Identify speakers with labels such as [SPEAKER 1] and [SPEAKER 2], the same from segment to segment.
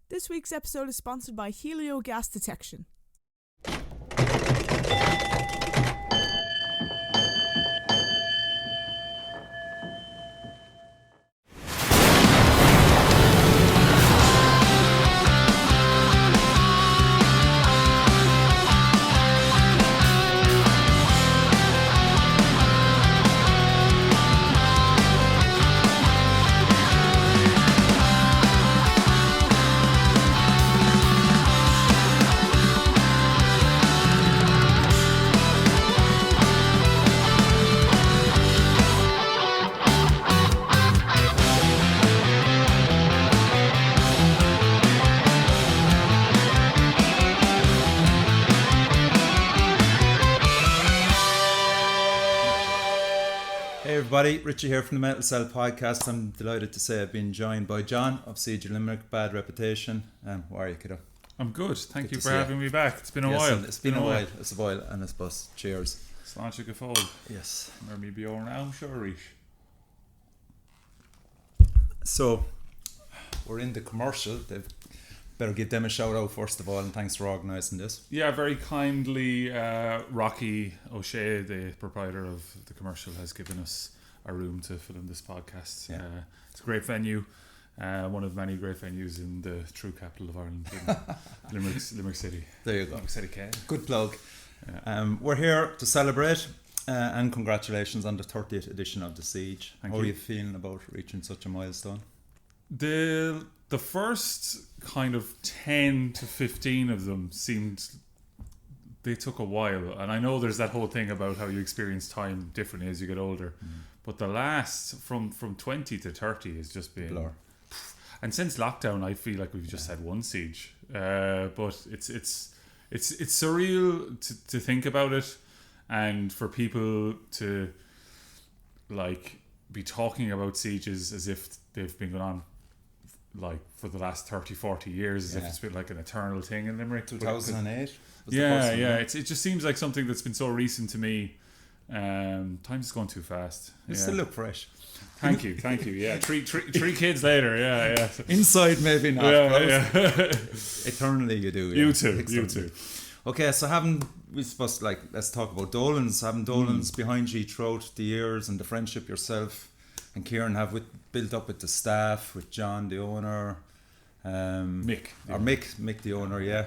[SPEAKER 1] This week's episode is sponsored by Helio Gas Detection.
[SPEAKER 2] Everybody, Richie here from the Metal Cell podcast. I'm delighted to say I've been joined by John of Siege of Limerick, bad reputation. How are you, kiddo?
[SPEAKER 3] I'm good. Thank you for having me back. It's been a while.
[SPEAKER 2] It's been a while. It's a while, and I suppose cheers.
[SPEAKER 3] Sláinte go fóill.
[SPEAKER 2] Yes.
[SPEAKER 3] Mar mi bjorn am sure reach.
[SPEAKER 2] So, we're in the commercial. They've better give them a shout out first of all, and thanks for organising this.
[SPEAKER 3] Yeah, very kindly, Rocky O'Shea, the proprietor of the commercial, has given us a room to film this podcast.
[SPEAKER 2] Yeah.
[SPEAKER 3] It's a great venue, one of many great venues in the true capital of Ireland, Limerick City.
[SPEAKER 2] There you go.
[SPEAKER 3] Limerick City, K.
[SPEAKER 2] Good plug.
[SPEAKER 3] Yeah.
[SPEAKER 2] We're here to celebrate, and congratulations on the 30th edition of the Siege.
[SPEAKER 3] Thank
[SPEAKER 2] How
[SPEAKER 3] you.
[SPEAKER 2] are you feeling about reaching such a milestone?
[SPEAKER 3] The first kind of 10 to 15 of them they took a while, and I know there's that whole thing about how you experience time differently as you get older, but the last from 20 to 30 has just been
[SPEAKER 2] Blur.
[SPEAKER 3] And since lockdown I feel like we've just had one siege, but it's surreal to think about it, and for people to like be talking about sieges as if they've been going on like for the last 30-40 years, as if it's been like an eternal thing in Limerick.
[SPEAKER 2] 2008 was
[SPEAKER 3] yeah,
[SPEAKER 2] the first one,
[SPEAKER 3] yeah. It just seems like something that's been so recent to me. Time's gone too fast.
[SPEAKER 2] You still look fresh.
[SPEAKER 3] Thank you. Yeah, three kids later. Yeah.
[SPEAKER 2] Inside maybe not.
[SPEAKER 3] Yeah.
[SPEAKER 2] Eternally you do. Yeah.
[SPEAKER 3] You too.
[SPEAKER 2] Okay, so let's talk about Dolans. Having Dolans behind you throughout the years, and the friendship yourself and Ciaran have built up with the staff, with John the owner, Mick the owner. Yeah,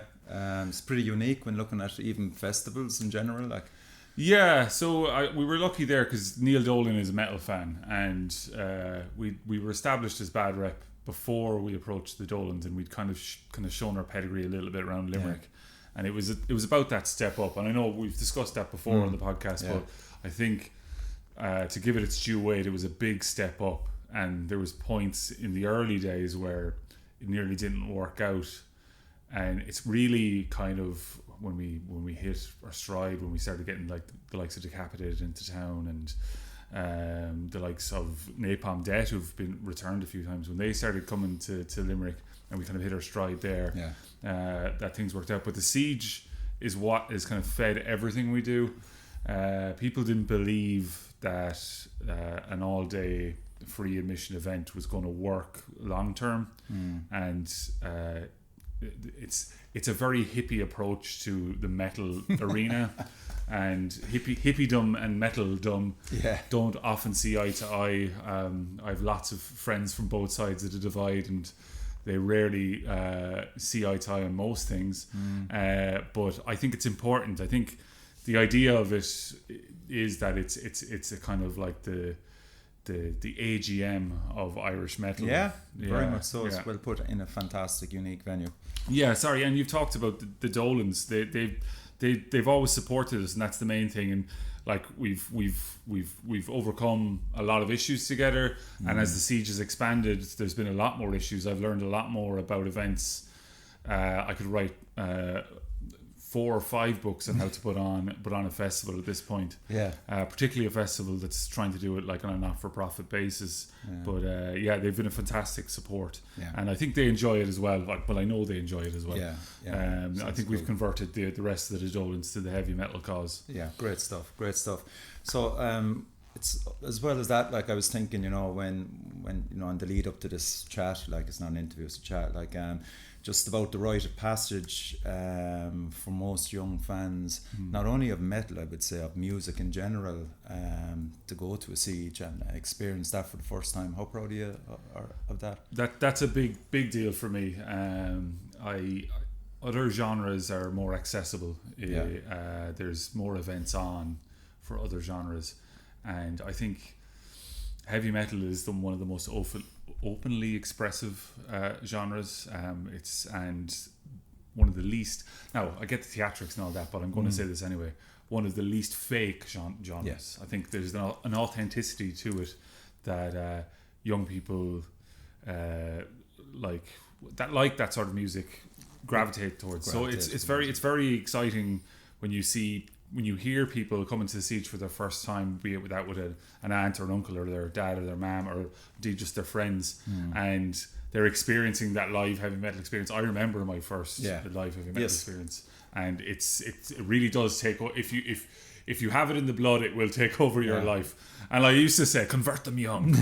[SPEAKER 2] it's pretty unique when looking at even festivals in general. Like,
[SPEAKER 3] yeah, so we were lucky there because Neil Dolan is a metal fan, and we were established as bad rep before we approached the Dolans, and we'd kind of shown our pedigree a little bit around Limerick, and it was about that step up. And I know we've discussed that before on the podcast, but I think to give it its due weight, it was a big step up, and there was points in the early days where it nearly didn't work out, and it's really kind of when we hit our stride, when we started getting like the likes of Decapitated into town, and the likes of Napalm Death, who've been returned a few times, when they started coming to Limerick, and we kind of hit our stride there. That things worked out. But the Siege is what is kind of fed everything we do. People didn't believe that an all-day free admission event was going to work long term, and it's a very hippie approach to the metal arena, and hippiedom and metaldom don't often see eye to eye. I have lots of friends from both sides of the divide, and they rarely see eye to eye on most things, but I think it's important. I think the idea of it is that it's a kind of like the AGM of Irish metal.
[SPEAKER 2] Very much so. It's well put in a fantastic, unique venue.
[SPEAKER 3] Yeah, sorry, and you've talked about the Dolans. They've always supported us, and that's the main thing. And like we've overcome a lot of issues together, and as the Siege has expanded, there's been a lot more issues. I've learned a lot more about events. I could write 4 or 5 books on how to put on a festival at this point. Particularly a festival that's trying to do it like on a not-for-profit basis. But they've been a fantastic support, and I think they enjoy it as well. I know they enjoy it as well. I think we've converted the rest of the Dolans to the heavy metal cause.
[SPEAKER 2] Great stuff. So it's as well as that, like I was thinking, when on the lead up to this chat, like it's not an interview, it's a chat, like just about the rite of passage for most young fans, not only of metal, I would say, of music in general, to go to a Siege and experience that for the first time. How proud are you of that?
[SPEAKER 3] That's a big deal for me. Other genres are more accessible. There's more events on for other genres, and I think heavy metal is one of the most openly expressive genres. It's and one of the least. Now I get the theatrics and all that, but I'm going to say this anyway. One of the least fake genres.
[SPEAKER 2] Yes.
[SPEAKER 3] I think there's an authenticity to it that young people like that sort of music gravitate towards. So it's very exciting when you hear people coming to the Siege for their first time, be it with an aunt or an uncle or their dad or their mum or indeed just their friends, and they're experiencing that live heavy metal experience. I remember my first live heavy metal experience, and it really does take. If you have it in the blood, it will take over your life. And like I used to say, convert them young,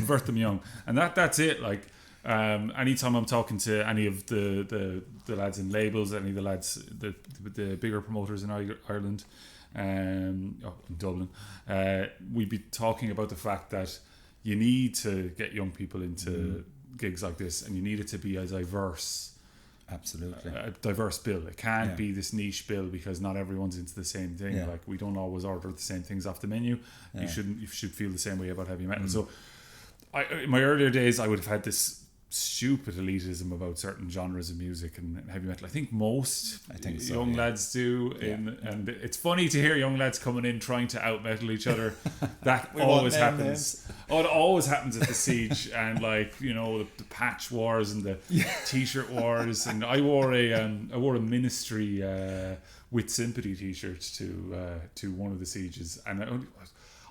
[SPEAKER 3] and that's it. Like. Anytime I'm talking to any of the lads in labels, any of the lads, the bigger promoters in Ireland, in Dublin, we'd be talking about the fact that you need to get young people into gigs like this, and you need it to be a diverse bill. It can't be this niche bill because not everyone's into the same thing. Like we don't always order the same things off the menu. You should feel the same way about heavy metal. So in my earlier days, I would have had this stupid elitism about certain genres of music and heavy metal. I think most young lads do, and it's funny to hear young lads coming in trying to out metal each other. That always happens. It always happens at the Siege, and like the patch wars and the t-shirt wars. And I wore a Ministry with Sympathy t-shirt to one of the Sieges, and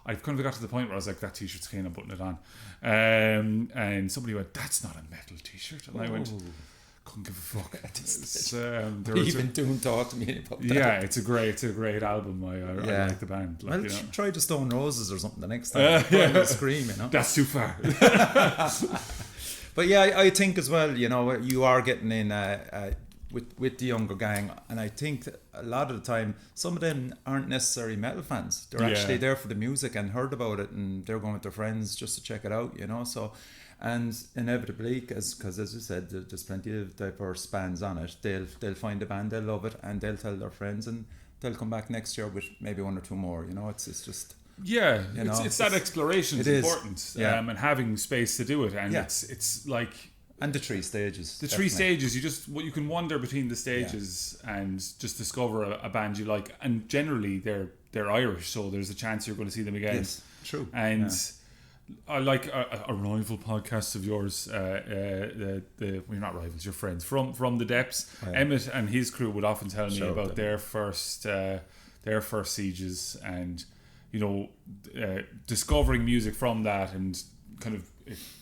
[SPEAKER 3] I kind of got to the point where I was like, that t-shirt's clean, I'm putting it on. And somebody went, that's not a metal t-shirt. And I went, couldn't give a fuck.
[SPEAKER 2] Don't talk to me about that.
[SPEAKER 3] Yeah, it's a great album. I like the band.
[SPEAKER 2] Like, try the Stone Roses or something the next time. Scream,
[SPEAKER 3] That's too far.
[SPEAKER 2] But yeah, I think as well, you are getting in with the younger gang, and I think that a lot of the time some of them aren't necessarily metal fans. They're actually there for the music and heard about it, and they're going with their friends just to check it out, so, and inevitably, because as you said, there's plenty of diverse bands on it, they'll find a band, they'll love it, and they'll tell their friends, and they'll come back next year with maybe one or two more. It's just
[SPEAKER 3] it's that exploration is important, and having space to do it, and it's like.
[SPEAKER 2] And the three stages.
[SPEAKER 3] You can wander between the stages and just discover a band you like. And generally they're Irish, so there's a chance you're going to see them again.
[SPEAKER 2] Yes, true.
[SPEAKER 3] And I like a rival podcast of yours, you're not rivals, you're friends, from the depths. Emmett and his crew would often tell me about their first Sieges, and discovering music from that, and kind of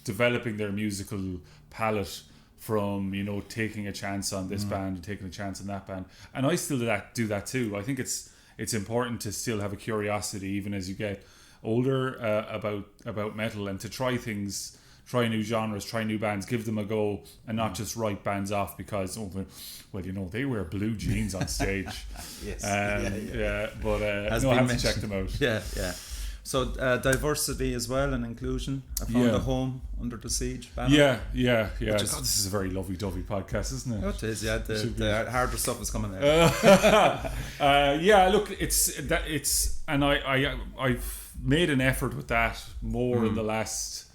[SPEAKER 3] developing their musical palette from taking a chance on this band and taking a chance on that band. And I still do that too. I think it's important to still have a curiosity even as you get older about metal, and to try things, try new genres, try new bands, give them a go, and not just write bands off because they wear blue jeans on stage.
[SPEAKER 2] Yes.
[SPEAKER 3] But I have to check them out.
[SPEAKER 2] Yeah. So diversity as well and inclusion. I found a home under the Siege banner.
[SPEAKER 3] Yeah. God, this is a very lovey-dovey podcast, isn't it?
[SPEAKER 2] Oh, it is. Yeah, the harder stuff is coming there.
[SPEAKER 3] Look, and I've made an effort with that more in the last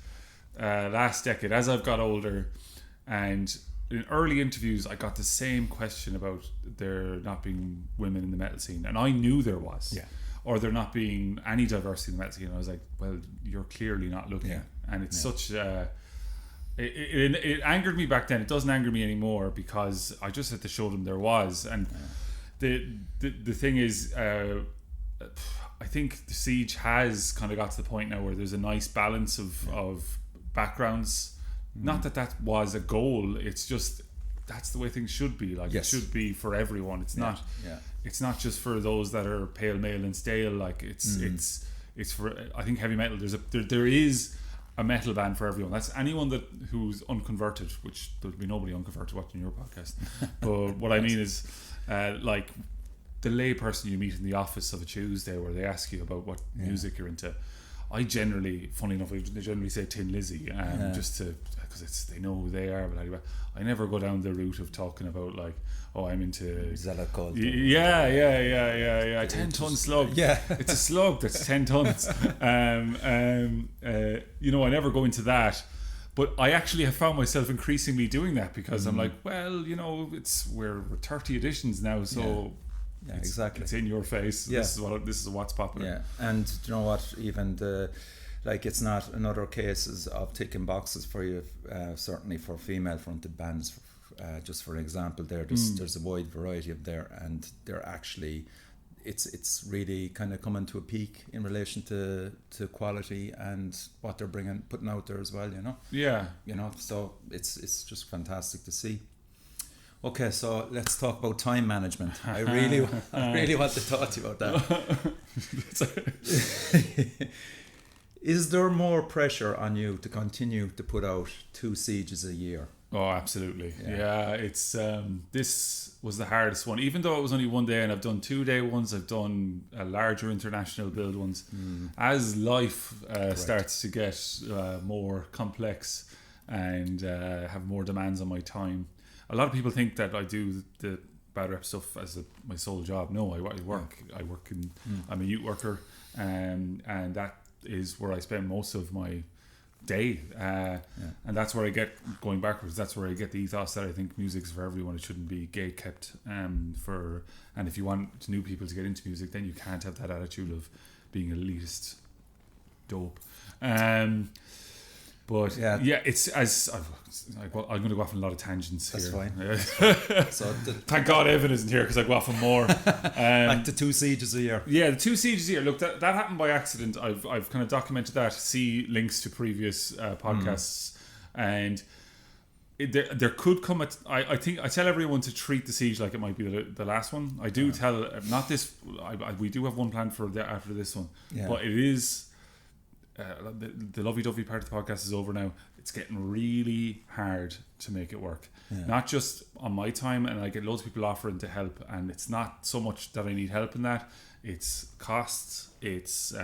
[SPEAKER 3] decade as I've got older, and in early interviews I got the same question about there not being women in the metal scene, and I knew there was. Yeah. Or there not being any diversity in the metal scene. And I was like, well, you're clearly not looking. And it's such it angered me back then. It doesn't anger me anymore because I just had to show them there was. And the thing is, I think the Siege has kind of got to the point now where there's a nice balance of backgrounds. Not that was a goal. It's just that's the way things should be. Like it should be for everyone. It's not. Yeah. It's not just for those that are pale, male, and stale. Like it's for. I think heavy metal. There is a metal band for everyone. That's anyone who's unconverted, which there'll be nobody unconverted watching your podcast. But what I mean is, like the lay person you meet in the office of a Tuesday, where they ask you about what music you're into. I generally, funny enough, they generally say Tin Lizzy, just to because they know who they are. But anyway, I never go down the route of talking about like, oh, I'm into
[SPEAKER 2] Zellicol.
[SPEAKER 3] Yeah. 10-ton slug.
[SPEAKER 2] Yeah,
[SPEAKER 3] it's a slug that's 10 tons. You know, I never go into that. But I actually have found myself increasingly doing that because I'm like, well, you know, we're 30 editions now, so
[SPEAKER 2] yeah, exactly.
[SPEAKER 3] It's in your face.
[SPEAKER 2] Yeah.
[SPEAKER 3] This is what's popular.
[SPEAKER 2] Yeah, and you know what? Even it's not in other cases of ticking boxes for you. Certainly for female fronted bands, just for example, there's a wide variety of there, and they're actually. It's really kind of coming to a peak in relation to quality and what they're putting out there as well, you know.
[SPEAKER 3] Yeah.
[SPEAKER 2] You know, so it's just fantastic to see. Okay, so let's talk about time management. I really want to talk to you about that. Is there more pressure on you to continue to put out 2 Sieges a year?
[SPEAKER 3] Oh, absolutely. Yeah, it's this was the hardest one. Even though it was only one day, and I've done 2-day ones, I've done larger international build ones. As life starts to get more complex and have more demands on my time, a lot of people think that I do the bad rep stuff as my sole job. No, I work. I work in. I'm a youth worker, and that is where I spend most of my day, and that's where I get, going backwards, that's where I get the ethos that I think music's for everyone. It shouldn't be gate kept, and if you want new people to get into music, then you can't have that attitude of being elitist dope. But it's I'm going to go off on a lot of tangents
[SPEAKER 2] That's
[SPEAKER 3] here.
[SPEAKER 2] Fine. So
[SPEAKER 3] thank God Evan isn't here because I go off on more.
[SPEAKER 2] Back to 2 Sieges a year.
[SPEAKER 3] Yeah, the 2 Sieges a year. Look, that happened by accident. I've kind of documented that. See links to previous podcasts, and there could come I think I tell everyone to treat the siege like it might be the last one. I do tell, not this. We do have one planned for after this one, but it is. The lovey-dovey part of the podcast is over now. It's getting really hard to make it work. Not just on my time, and I get loads of people offering to help, and it's not so much that I need help in that. It's costs, it's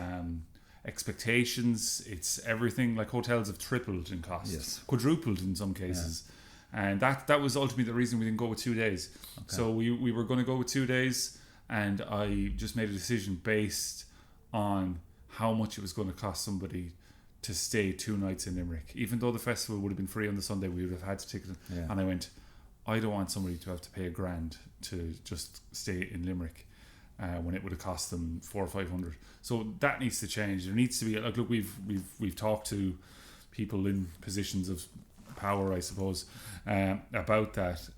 [SPEAKER 3] expectations, it's everything. Like hotels have tripled in cost, quadrupled in some cases, and that was ultimately the reason we didn't go with 2 days. So we were going to go with 2 days, and I just made a decision based on how much it was going to cost somebody to stay 2 nights in Limerick. Even though the festival would have been free on the Sunday, we would have had to take it. And I went, I don't want somebody to have to pay $1,000 to just stay in Limerick when it would have cost them 400 or 500. So that needs to change. There needs to be, like, look, we've talked to people in positions of power, I suppose, about that.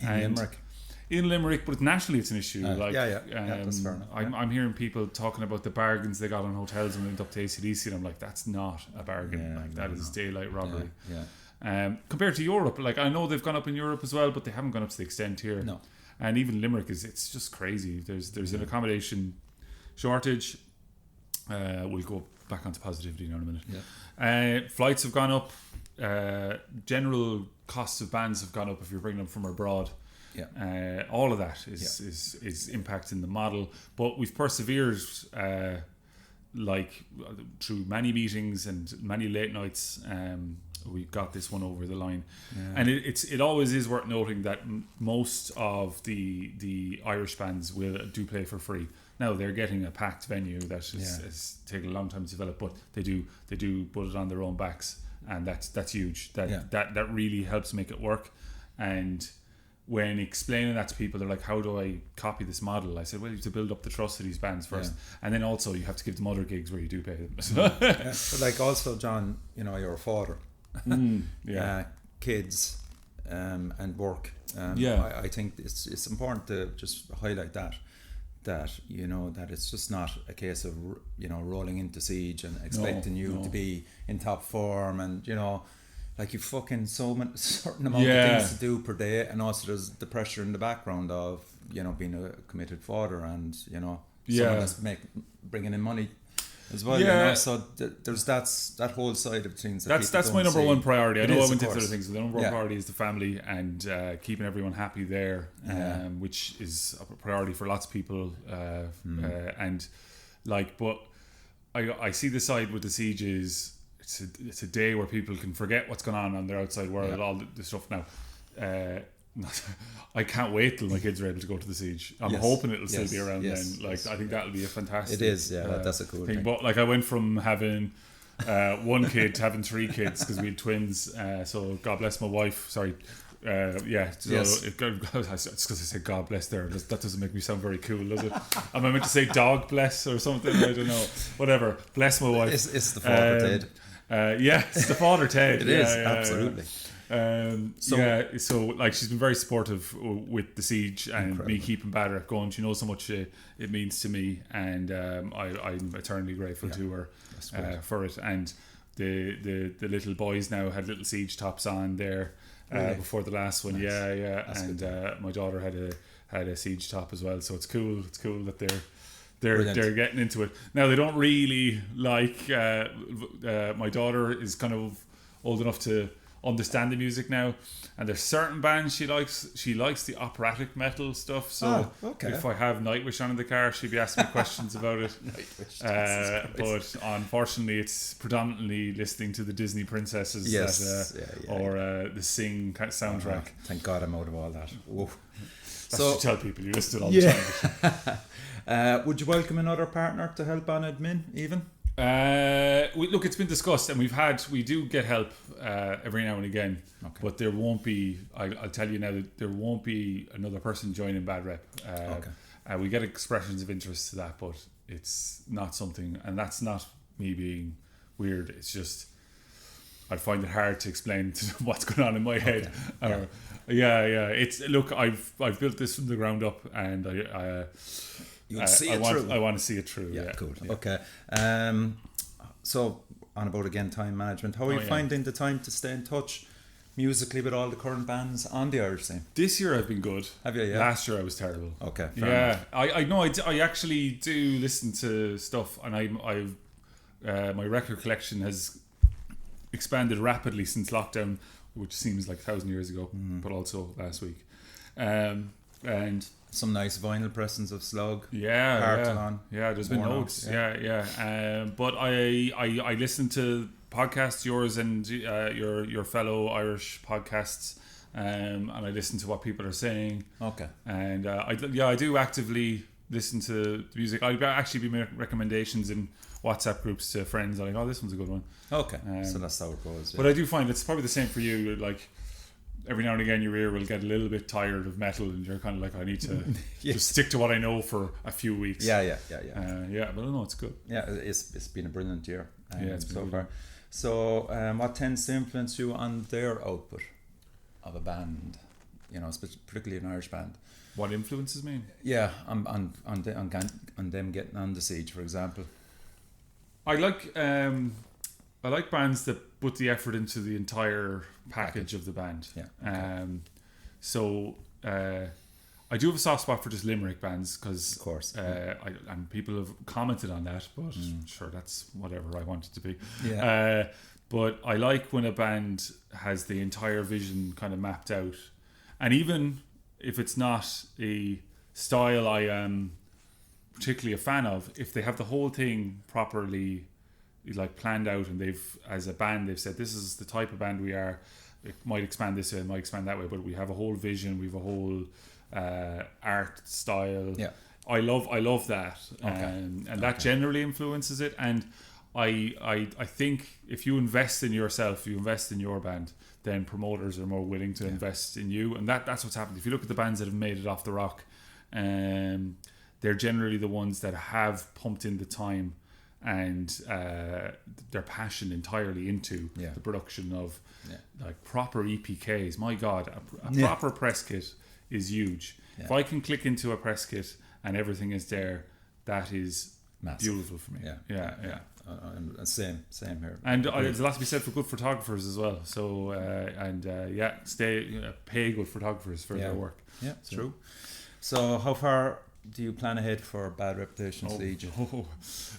[SPEAKER 3] In Limerick, but nationally it's an issue.
[SPEAKER 2] That's fair enough.
[SPEAKER 3] I'm hearing people talking about the bargains they got on hotels when they went up to ACDC, and I'm like, that's not a bargain. That is daylight robbery. Compared to Europe, like I know they've gone up in Europe as well, but they haven't gone up to the extent here. No. And even Limerick it's just crazy. There's an accommodation shortage. We'll go back onto positivity now in a minute. Flights have gone up. General costs of bands have gone up if you're bringing them from abroad. All of that is impacting the model, but we've persevered through many meetings and many late nights. We got this one over the line, and it always is worth noting that most of the Irish bands do play for free. Now they're getting a packed venue that has taken a long time to develop, but they do put it on their own backs, and that's huge. That really helps make it work. And when explaining that to people, they're like, how do I copy this model? I said, well, you have to build up the trust of these bands first, and then also you have to give them other gigs where you do pay them.
[SPEAKER 2] But like also, John, you know, you're a father, kids, and work. I think it's important to just highlight that you know that it's just not a case of, you know, rolling into Siege and expecting you to be in top form, and you know, like you fucking certain amount of things to do per day, and also there's the pressure in the background of, you know, being a committed father, and you know, someone that's bringing in money as well.
[SPEAKER 3] Yeah.
[SPEAKER 2] You know? So there's that whole side of things.
[SPEAKER 3] That's my number one priority. I know I went into other things, but the number one
[SPEAKER 2] Yeah.
[SPEAKER 3] priority is the family and keeping everyone happy there, which is a priority for lots of people. And like, but I see the side with the Siege is it's a day where people can forget what's going on their outside world, all the stuff now. I can't wait till my kids are able to go to the Siege. I'm hoping it'll still be around then. Like, I think that'll be a fantastic.
[SPEAKER 2] It is, that's a cool thing.
[SPEAKER 3] But like, I went from having one kid to having 3 kids because we had twins. So God bless my wife. Sorry. It's because I said God bless there. That doesn't make me sound very cool, does it? Am I meant to say dog bless or something? I don't know. Whatever. Bless my wife.
[SPEAKER 2] It's the father Ted.
[SPEAKER 3] It's the father Ted.
[SPEAKER 2] It is absolutely.
[SPEAKER 3] So like, she's been very supportive with the Siege and me keeping Bad Rep going. She knows how much it means to me, and I'm eternally grateful to her for it. And the little boys now had little Siege tops on there before the last one. Nice. And my daughter had a Siege top as well. So it's cool. It's cool that they're getting into it now. They don't really like. My daughter is kind of old enough to understand the music now, and there's certain bands she likes. She likes the operatic metal stuff. So if I have Nightwish on in the car, she'd be asking me questions about it. But unfortunately, it's predominantly listening to the Disney princesses or the Sing soundtrack.
[SPEAKER 2] Thank God I'm out of all that. Whoa.
[SPEAKER 3] So tell people you listen all the
[SPEAKER 2] time. Would you welcome another partner to help on admin even?
[SPEAKER 3] Look, it's been discussed, and we do get help every now and again, but there won't be. I'll tell you now that there won't be another person joining Bad Rep. We get expressions of interest to that, but it's not something, and that's not me being weird. It's just I'd find it hard to explain what's going on in my head. It's look, I've built this from the ground up, and I want to see it through.
[SPEAKER 2] Yeah, cool. Yeah. Okay. So on about again time management. How are you finding the time to stay in touch musically with all the current bands on the Irish scene?
[SPEAKER 3] This year I've been good.
[SPEAKER 2] Have you? Yeah.
[SPEAKER 3] Last year I was terrible.
[SPEAKER 2] Okay.
[SPEAKER 3] I know. I actually do listen to stuff, and I've my record collection has expanded rapidly since lockdown, which seems like 1,000 years ago, but also last week. And
[SPEAKER 2] some nice vinyl pressings of Slug.
[SPEAKER 3] There's been loads. But I listen to podcasts, yours and your fellow Irish podcasts, and I listen to what people are saying.
[SPEAKER 2] Okay. And
[SPEAKER 3] I do actively listen to music. I'd actually be making recommendations in WhatsApp groups to friends. I'm like, this one's a good one.
[SPEAKER 2] Okay. So that's how it goes. Yeah.
[SPEAKER 3] But I do find it's probably the same for you. Like, every now and again your ear will get a little bit tired of metal, and you're kind of like, I need to just stick to what I know for a few weeks.
[SPEAKER 2] But
[SPEAKER 3] no, it's good.
[SPEAKER 2] It's been a brilliant year
[SPEAKER 3] it's been
[SPEAKER 2] so far. So what tends to influence you on their output of a band, particularly an Irish band?
[SPEAKER 3] What influences me?
[SPEAKER 2] On them getting on the Siege, for example.
[SPEAKER 3] I like bands that put the effort into the entire package of the band. I do have a soft spot for just Limerick bands because,
[SPEAKER 2] of course,
[SPEAKER 3] and people have commented on that, but sure, that's whatever I want it to be. But I like when a band has the entire vision kind of mapped out, and even if it's not a style I am particularly a fan of, if they have the whole thing properly planned out, and as a band they've said this is the type of band we are. It might expand this way, it might expand that way, but we have a whole vision, we have a whole art style. I love that, and that generally influences it. And I think if you invest in yourself, you invest in your band, then promoters are more willing to invest in you, and that's what's happened. If you look at the bands that have made it off the rock, they're generally the ones that have pumped in the time and their passion entirely into the production of proper EPKs. My God, a proper press kit is huge. If I can click into a press kit and everything is there, that is massive. Beautiful for me.
[SPEAKER 2] Same here.
[SPEAKER 3] And there's a lot to be said for good photographers as well. So pay good photographers for their work.
[SPEAKER 2] True. So how far do you plan ahead for Bad Reputation Siege?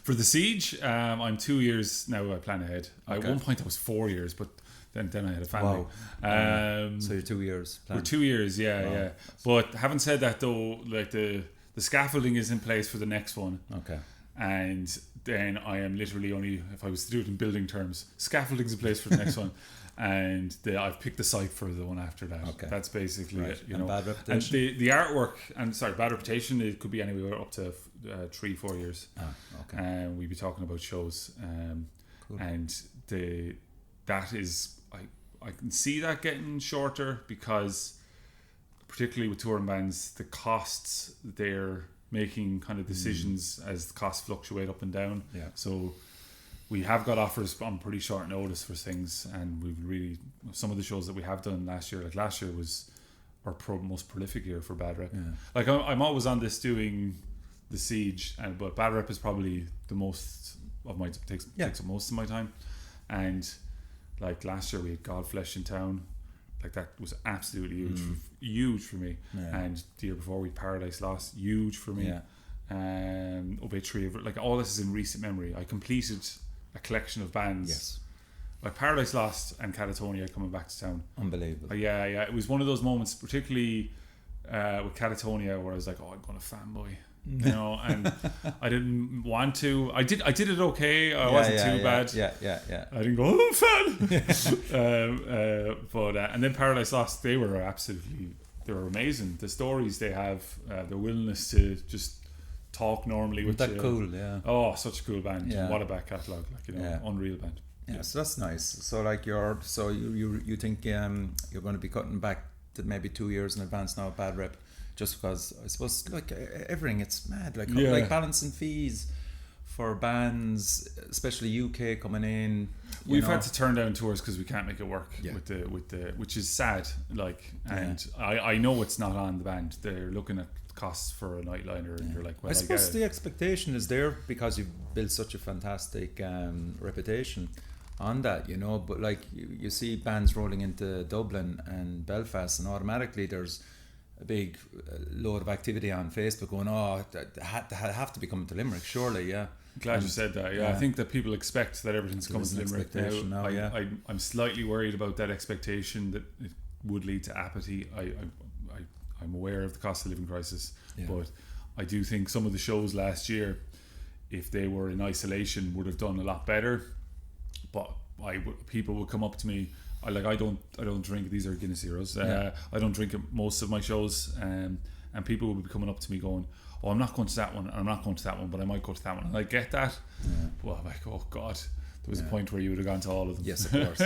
[SPEAKER 3] For the Siege, I'm 2 years now. I plan ahead. At one point I was 4 years, but then I had a family.
[SPEAKER 2] Wow. So you're 2 years.
[SPEAKER 3] We're 2 years, yeah. But having said that, though, like the scaffolding is in place for the next one.
[SPEAKER 2] Okay.
[SPEAKER 3] And then I am literally only, if I was to do it in building terms, scaffolding's in place for the next one. And I've picked the site for the one after that.
[SPEAKER 2] Okay.
[SPEAKER 3] That's basically it. You
[SPEAKER 2] and
[SPEAKER 3] know,
[SPEAKER 2] Bad Reputation.
[SPEAKER 3] And the artwork, Bad Reputation, it could be anywhere up to 3-4 years.
[SPEAKER 2] Okay.
[SPEAKER 3] We'd be talking about shows.
[SPEAKER 2] Cool.
[SPEAKER 3] And that is, I can see that getting shorter because, particularly with touring bands, the costs they're making kind of decisions as the costs fluctuate up and down.
[SPEAKER 2] Yeah.
[SPEAKER 3] So we have got offers on pretty short notice for things, and we've really, some of the shows that we have done last year, like last year was our most prolific year for Bad Rep.
[SPEAKER 2] Yeah.
[SPEAKER 3] Like I'm always on this doing the Siege, but Bad Rep is probably the most of my takes up most of my time. And like last year we had Godflesh in town, like that was absolutely huge for me.
[SPEAKER 2] Yeah.
[SPEAKER 3] And the year before we had Paradise Lost, huge for me. Obituary, like all this is in recent memory. I completed a collection of bands.
[SPEAKER 2] Yes.
[SPEAKER 3] Like Paradise Lost and Catatonia coming back to town.
[SPEAKER 2] Unbelievable.
[SPEAKER 3] Yeah. It was one of those moments, particularly with Catatonia, where I was like, oh, I'm going to fanboy. You know, and I didn't want to. I did it okay. I wasn't too bad.
[SPEAKER 2] Yeah.
[SPEAKER 3] I didn't go, oh, I'm fan. But and then Paradise Lost, they were amazing. The stories they have, their willingness to just talk normally with
[SPEAKER 2] that
[SPEAKER 3] you.
[SPEAKER 2] Cool, yeah.
[SPEAKER 3] Oh, such a cool band.
[SPEAKER 2] Yeah.
[SPEAKER 3] What a back catalogue, like, you know, unreal band.
[SPEAKER 2] Yeah, so that's nice. So like you think you're going to be cutting back to maybe 2 years in advance now at Bad Rep, just because I suppose like everything, it's mad, like balancing fees for bands, especially UK coming in.
[SPEAKER 3] We've had to turn down tours because we can't make it work with the which is sad. Like, and I know it's not on the band. They're looking at costs for a nightliner, and you're like, well,
[SPEAKER 2] I suppose the expectation is there because you've built such a fantastic reputation on that, you know. But like you see bands rolling into Dublin and Belfast, and automatically there's a big load of activity on Facebook going, oh, they have to be coming to Limerick, surely. Yeah,
[SPEAKER 3] glad you said that. I think that people expect that everything's coming to Limerick now. I'm slightly worried about that expectation, that it would lead to apathy. I'm aware of the cost of living crisis, but I do think some of the shows last year, if they were in isolation, would have done a lot better. But people would come up to me. I don't drink. These are Guinness Heroes. I don't drink at most of my shows, and people would be coming up to me going, "Oh, I'm not going to that one. And I'm not going to that one, but I might go to that one." And I get that. Well, I'm like, "Oh God." There was a point where you would have gone to all of them.
[SPEAKER 2] Yes, of course.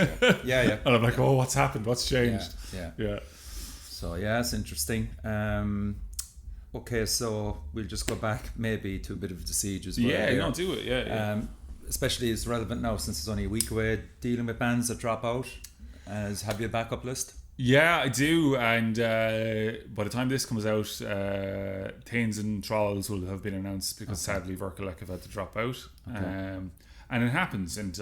[SPEAKER 2] Yeah.
[SPEAKER 3] And I'm like, "Oh, what's happened? What's changed?" Yeah.
[SPEAKER 2] So it's interesting. Okay, so we'll just go back maybe to a bit of the Siege as well.
[SPEAKER 3] Yeah, do it. Yeah.
[SPEAKER 2] Especially it's relevant now since it's only a week away. Dealing with bands that drop out. Have you a backup list?
[SPEAKER 3] Yeah, I do. And by the time this comes out, Tains and Trolls will have been announced because sadly Verkalek have had to drop out. And it happens. And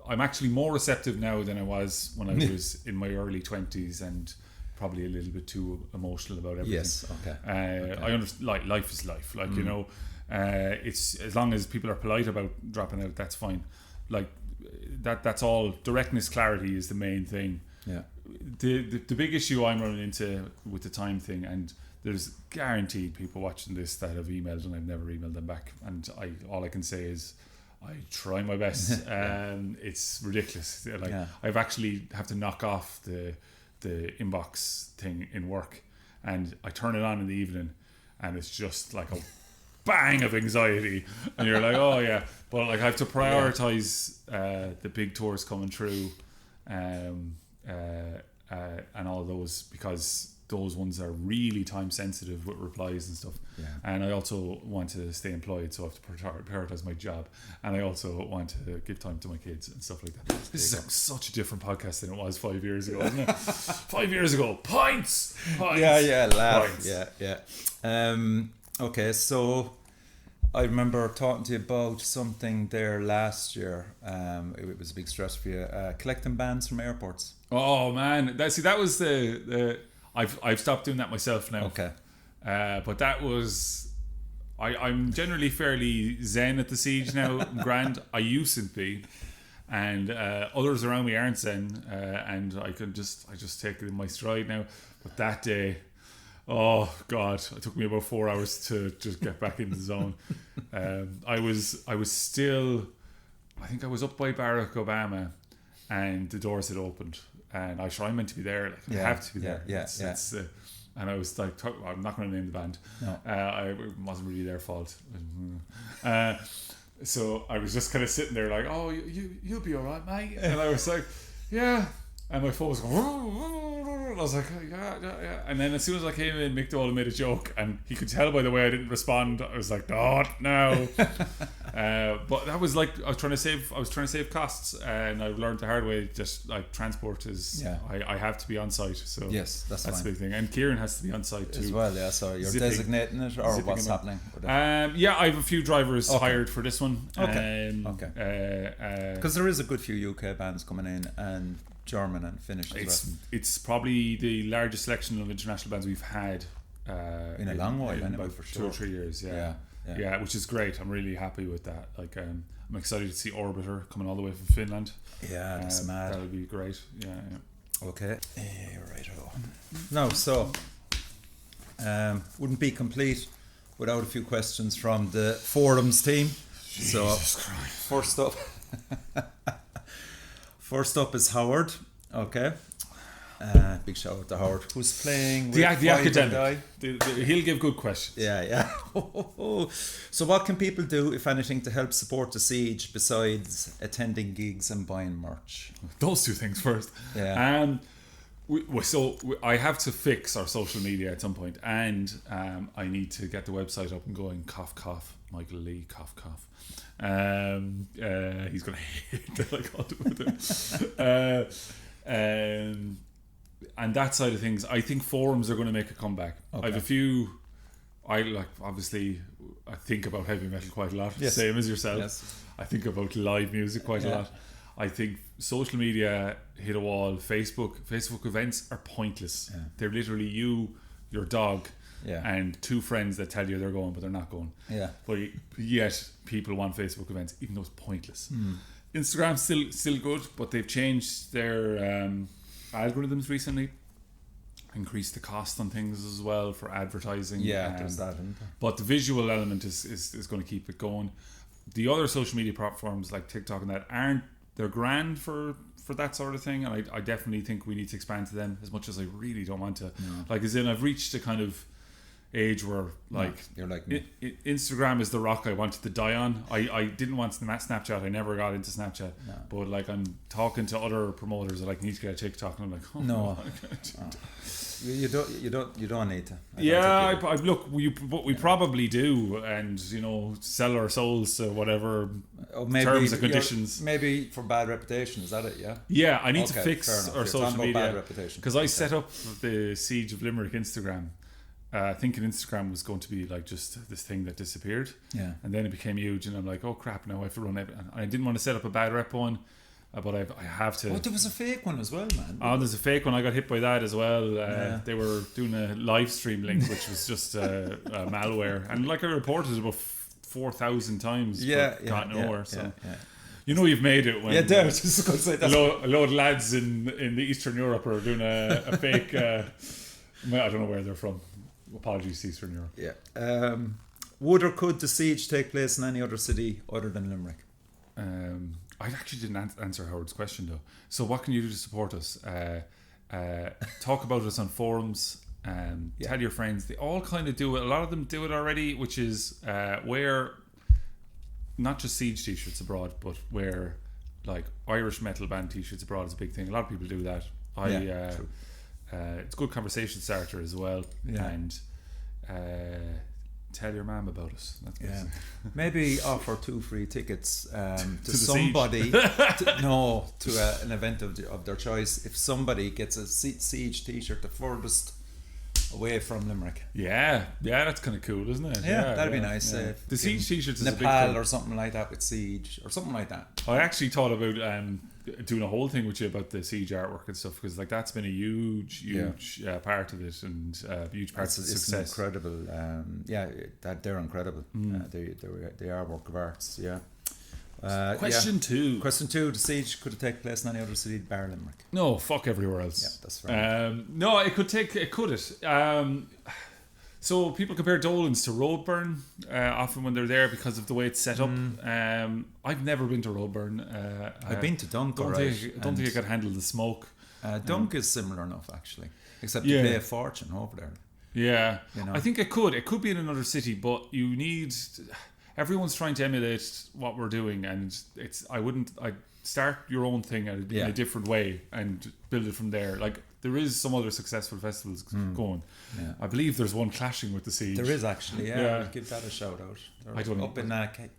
[SPEAKER 3] I'm actually more receptive now than I was when I was in my early 20s and probably a little bit too emotional about everything.
[SPEAKER 2] Yes, okay.
[SPEAKER 3] I understand, like, life is life. Like, you know, it's as long as people are polite about dropping out, that's fine. Like, that's all. Directness, clarity is the main thing. Yeah. The big issue I'm running into with the time thing, and there's guaranteed people watching this that have emailed and I've never emailed them back, and all I can say is I try my best. It's ridiculous. Like, I've actually have to knock off the inbox thing in work, and I turn it on in the evening, and it's just like a bang of anxiety, and you're like, oh yeah, but like I have to prioritize the big tours coming through, and all of those, because those ones are really time sensitive with replies and stuff. And I also want to stay employed, so I have to prioritize my job, and I also want to give time to my kids and stuff like that. This is such a different podcast than it was 5 years ago, isn't it? 5 years ago, pints.
[SPEAKER 2] Laugh. Okay, so I remember talking to you about something there last year. It was a big stress for you, collecting bands from airports.
[SPEAKER 3] Oh man, that was the I've stopped doing that myself now.
[SPEAKER 2] Okay.
[SPEAKER 3] But that was... I'm generally fairly zen at the Siege now. I'm grand. I used to be. And others around me aren't zen. And I just take it in my stride now. But that day... Oh God! It took me about 4 hours to just get back into the zone. I was still, I think I was up by Barack Obama, and the doors had opened, and I'm meant to be there. Like, I have to be there. It's, and I was like, I'm not going to name the band. No. It wasn't really their fault. So I was just kind of sitting there like, oh, you'll be all right, mate. And I was like, yeah. And my phone was going, I was like, yeah. And then as soon as I came in, Mick Dolan made a joke, and he could tell by the way I didn't respond. I was like, not now. But that was like I was trying to save costs, and I learned the hard way. Just like transport is, I have to be on site. So
[SPEAKER 2] yes, that's
[SPEAKER 3] the big thing. And Ciaran has to be on site too
[SPEAKER 2] as well. Yeah, so you're designating it, or what's happening?
[SPEAKER 3] Yeah, I have a few drivers hired for this one.
[SPEAKER 2] Okay. Because there is a good few UK bands coming in and German and Finnish as well. It's
[SPEAKER 3] probably the largest selection of international bands we've had
[SPEAKER 2] in a long while,
[SPEAKER 3] in about for sure. 2 or 3 years. Yeah, which is great. I'm really happy with that. Like, I'm excited to see Orbiter coming all the way from Finland.
[SPEAKER 2] Yeah, that's mad.
[SPEAKER 3] That'll be great. Yeah.
[SPEAKER 2] Okay. Right. No, so wouldn't be complete without a few questions from the forums team. Jesus Christ. First up is Howard. Okay. Big shout out to Howard, who's playing with
[SPEAKER 3] the academic. He'll give good questions.
[SPEAKER 2] Yeah. So what can people do, if anything, to help support the Siege besides attending gigs and buying merch?
[SPEAKER 3] Those 2 things first.
[SPEAKER 2] Yeah.
[SPEAKER 3] I have to fix our social media at some point, and I need to get the website up and going. Cough, cough. Michael Lee, cough, cough. He's gonna hate that I got with it. And that side of things, I think forums are going to make a comeback. I have a few. Obviously, I think about heavy metal quite a lot. Yes. Same as yourself. Yes. I think about live music quite a lot. I think social media hit a wall. Facebook events are pointless. Yeah. They're literally your dog, and 2 friends that tell you they're going, but they're not going.
[SPEAKER 2] Yeah.
[SPEAKER 3] But yet people want Facebook events, even though it's pointless. Instagram's still good, but they've changed their algorithms recently. Increased the cost on things as well for advertising.
[SPEAKER 2] Yeah, there's that, isn't there?
[SPEAKER 3] But the visual element is going to keep it going. The other social media platforms like TikTok and that they're grand for that sort of thing, and I definitely think we need to expand to them, as much as I really don't want to. No. Like, as in, I've reached a kind of age where
[SPEAKER 2] you're like me.
[SPEAKER 3] Instagram is the rock I wanted to die on. I didn't want Snapchat. I never got into Snapchat. No. But like, I'm talking to other promoters that need to get a TikTok, and I'm like,
[SPEAKER 2] no. You don't need to.
[SPEAKER 3] Look, we probably do, and sell our souls to whatever terms and conditions.
[SPEAKER 2] Maybe for bad reputation, is that it?
[SPEAKER 3] Yeah, I need to fix our social media, because I set up the Siege of Limerick Instagram, thinking Instagram was going to be like just this thing that disappeared.
[SPEAKER 2] Yeah, and
[SPEAKER 3] then it became huge, and I'm like, oh crap! Now I have to run it. And I didn't want to set up a bad rep one. But I have to.
[SPEAKER 2] Oh, there was a fake one as well, man.
[SPEAKER 3] Oh, there's a fake one. I got hit by that as well. They were doing a live stream link, which was just malware, and like I reported it about 4,000 times. Got nowhere. So you've made it when.
[SPEAKER 2] Just going to say that.
[SPEAKER 3] A load of lads in the Eastern Europe are doing a fake. I don't know where they're from. Apologies to Eastern Europe.
[SPEAKER 2] Yeah. Would or could the Siege take place in any other city other than Limerick?
[SPEAKER 3] I actually didn't answer Howard's question though. So what can you do to support us? Talk about us on forums. Tell your friends. They all kind of do it. A lot of them do it already, which is wear not just Siege t-shirts abroad, but wear like Irish metal band t-shirts abroad is a big thing. A lot of people do that. It's a good conversation starter as well. Yeah. And tell your mom about us. That's
[SPEAKER 2] maybe offer 2 free tickets to somebody to an event of their choice. If somebody gets a Siege t-shirt the furthest away from Limerick.
[SPEAKER 3] Yeah, that's kind of cool, isn't it?
[SPEAKER 2] Yeah, that'd be nice.
[SPEAKER 3] Yeah. The Siege t-shirts is a big
[SPEAKER 2] Nepal
[SPEAKER 3] thing.
[SPEAKER 2] or something like that with Siege or something like that.
[SPEAKER 3] I actually thought about doing a whole thing with you about the Siege artwork and stuff, because like that's been a huge part of it, and huge part of the success.
[SPEAKER 2] It's incredible. That they're incredible. They are work of arts. Yeah.
[SPEAKER 3] Question two.
[SPEAKER 2] Question two: the Siege could have taken place in any other city bar Limerick.
[SPEAKER 3] No, fuck everywhere else.
[SPEAKER 2] Yeah, that's right.
[SPEAKER 3] No, it could have. So people compare Dolans to Roadburn often when they're there because of the way it's set up. I've never been to Roadburn.
[SPEAKER 2] I've been to Dunk.
[SPEAKER 3] Don't think I could handle the smoke.
[SPEAKER 2] Dunk is similar enough, actually, except you pay a fortune over there.
[SPEAKER 3] Yeah,
[SPEAKER 2] You know?
[SPEAKER 3] I think it could be in another city, but you need. Everyone's trying to emulate what we're doing, and I'd start your own thing in a different way and build it from there. Like, there is some other successful festivals going.
[SPEAKER 2] Yeah.
[SPEAKER 3] I believe there's one clashing with the Siege.
[SPEAKER 2] There is actually,
[SPEAKER 3] Yeah.
[SPEAKER 2] I'll give that a shout out. They're
[SPEAKER 3] I don't know.
[SPEAKER 2] up in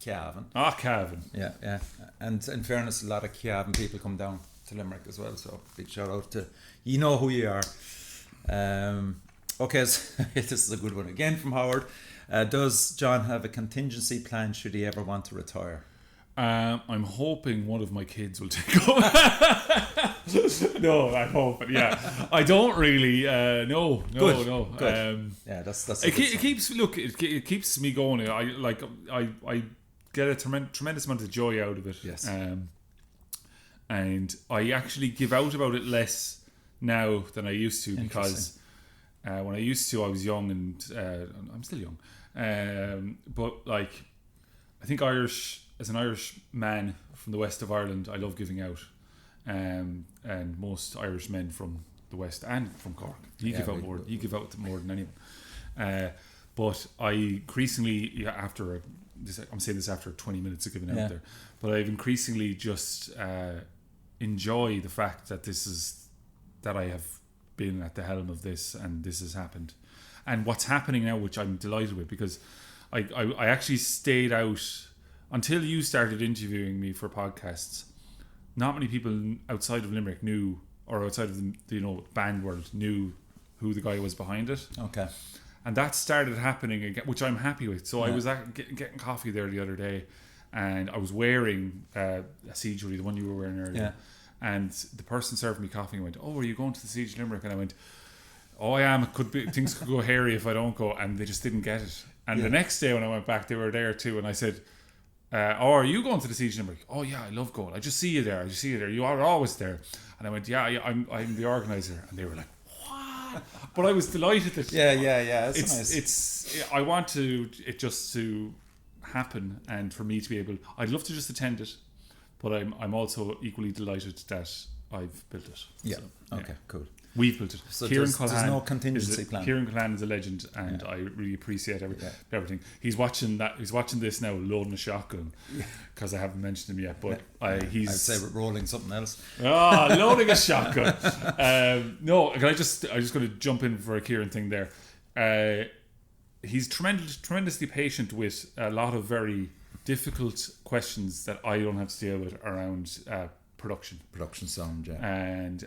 [SPEAKER 2] Cavan.
[SPEAKER 3] Cavan.
[SPEAKER 2] Yeah. And in fairness, a lot of Cavan people come down to Limerick as well, so big shout out to you know who you are. Okay, so this is a good one again from Howard. Does John have a contingency plan should he ever want to retire?
[SPEAKER 3] I'm hoping one of my kids will take over. No, I'm hoping. Yeah, I don't really. No.
[SPEAKER 2] Good. Yeah, that's.
[SPEAKER 3] It keeps me going. I get a tremendous amount of joy out of it.
[SPEAKER 2] Yes.
[SPEAKER 3] And I actually give out about it less now than I used to, because when I used to, I was young, and I'm still young. But like, I think as an Irish man from the west of Ireland, I love giving out. And most Irish men from the west and from Cork, you give out more than anyone. But I increasingly, I'm saying this after 20 minutes of giving out there, but I've increasingly just enjoy the fact that I have been at the helm of this, and this has happened, and what's happening now, which I'm delighted with, because I actually stayed out until you started interviewing me for podcasts. Not many people outside of Limerick knew, or outside of the band world knew who the guy was behind it.
[SPEAKER 2] Okay.
[SPEAKER 3] And that started happening again, which I'm happy with. So I was getting coffee there the other day, and I was wearing a Siege hoodie, the one you were wearing earlier.
[SPEAKER 2] Yeah.
[SPEAKER 3] And the person served me coffee and went, "Oh, are you going to the Siege of Limerick?" And I went, "Oh, I am. It could be, things could go hairy if I don't go." And they just didn't get it. And the next day when I went back, they were there too. And I said, "Oh, are you going to the Siege of Limerick?" "Oh yeah, I love going. I just see you there. You are always there." And I went, "Yeah, I'm the organizer." And they were like, "What?" But I was delighted that
[SPEAKER 2] It's nice.
[SPEAKER 3] it's I want it just to happen, and for me to be able. I'd love to just attend it, but I'm also equally delighted that I've built it.
[SPEAKER 2] Yeah.
[SPEAKER 3] So,
[SPEAKER 2] Okay. Cool.
[SPEAKER 3] We've built it.
[SPEAKER 2] So
[SPEAKER 3] Ciaran
[SPEAKER 2] there's
[SPEAKER 3] Culhane
[SPEAKER 2] no contingency plan.
[SPEAKER 3] Ciaran Culhane is a legend, and I really appreciate everything. He's watching this now, loading a shotgun, because I haven't mentioned him yet. But
[SPEAKER 2] I'd say we're rolling something else.
[SPEAKER 3] Loading a shotgun. No, I just going to jump in for a Ciaran thing there. He's tremendously patient with a lot of very difficult questions that I don't have to deal with around production
[SPEAKER 2] sound,
[SPEAKER 3] and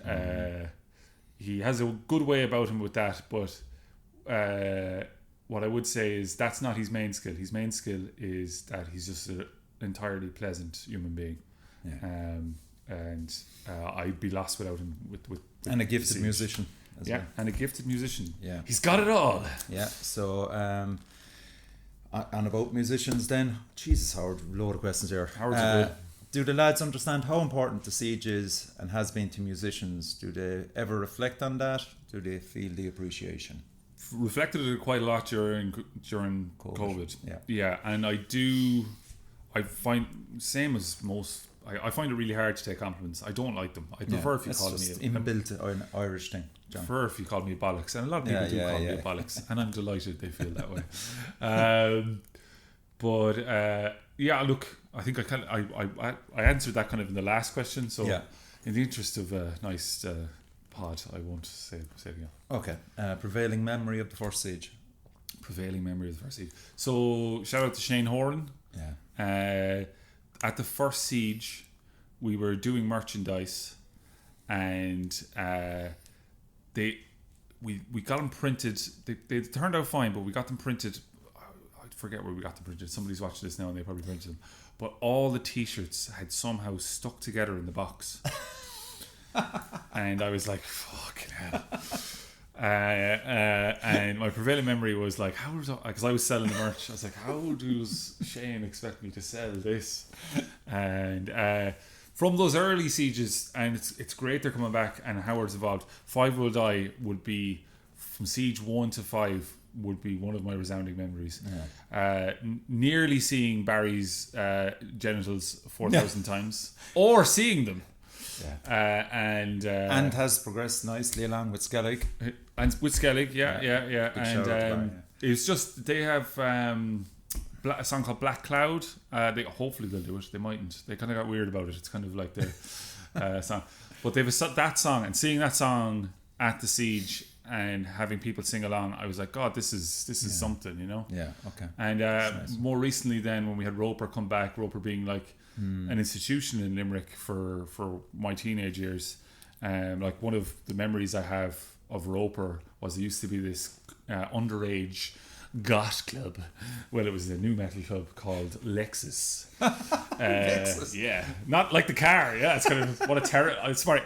[SPEAKER 3] he has a good way about him with that, but what I would say is that's not his main skill. His main skill is that he's just an entirely pleasant human being. And I'd be lost without him with
[SPEAKER 2] and a gifted musician as well.
[SPEAKER 3] And a gifted musician.
[SPEAKER 2] Yeah,
[SPEAKER 3] he's got it all.
[SPEAKER 2] Yeah. So and about musicians then, Jesus, Howard, load of questions here. Do the lads understand how important the Siege is and has been to musicians? Do they ever reflect on that? Do they feel the appreciation?
[SPEAKER 3] Reflected it quite a lot during COVID. Yeah, and I find, same as most, I find it really hard to take compliments. I don't like them. I prefer if you call me
[SPEAKER 2] inbuilt Irish thing, John.
[SPEAKER 3] I prefer if you call me bollocks, and a lot of people do call me bollocks, and I'm delighted they feel that way. Look, I think I answered that kind of in the last question. So in the interest of a nice pod, I won't say it again.
[SPEAKER 2] Okay. Prevailing memory of the first Siege.
[SPEAKER 3] Prevailing memory of the first Siege. So shout out to Shane Horan.
[SPEAKER 2] Yeah.
[SPEAKER 3] At the first Siege, we were doing merchandise, and we got them printed. They turned out fine, but we got them printed. I forget where we got them printed. Somebody's watching this now and they probably printed them. But all the t-shirts had somehow stuck together in the box. And I was like, fucking hell. And my prevailing memory was like, how was I, because I was selling the merch, I was like, how does Shane expect me to sell this? And from those early sieges, and it's great they're coming back, and Howard's evolved. 5 Will Die would be, from siege 1 to 5 would be one of my resounding memories. Nearly seeing Barry's genitals 4,000 times, or seeing them. And
[SPEAKER 2] has progressed nicely along with Skellig.
[SPEAKER 3] And with Skellig, yeah. And it's just, they have a song called Black Cloud. Hopefully they'll do it. They mightn't. They kind of got weird about it. It's kind of like their song. But they've that song, and seeing that song at the siege and having people sing along, I was like, God, this is something, you know?
[SPEAKER 2] Yeah, okay.
[SPEAKER 3] And
[SPEAKER 2] nice.
[SPEAKER 3] More recently then, when we had Roper come back, Roper being like an institution in Limerick for my teenage years, like one of the memories I have of Roper was there used to be this underage goth club. Well, it was a new metal club called Lexus. Lexus. Yeah, not like the car. Yeah, it's kind of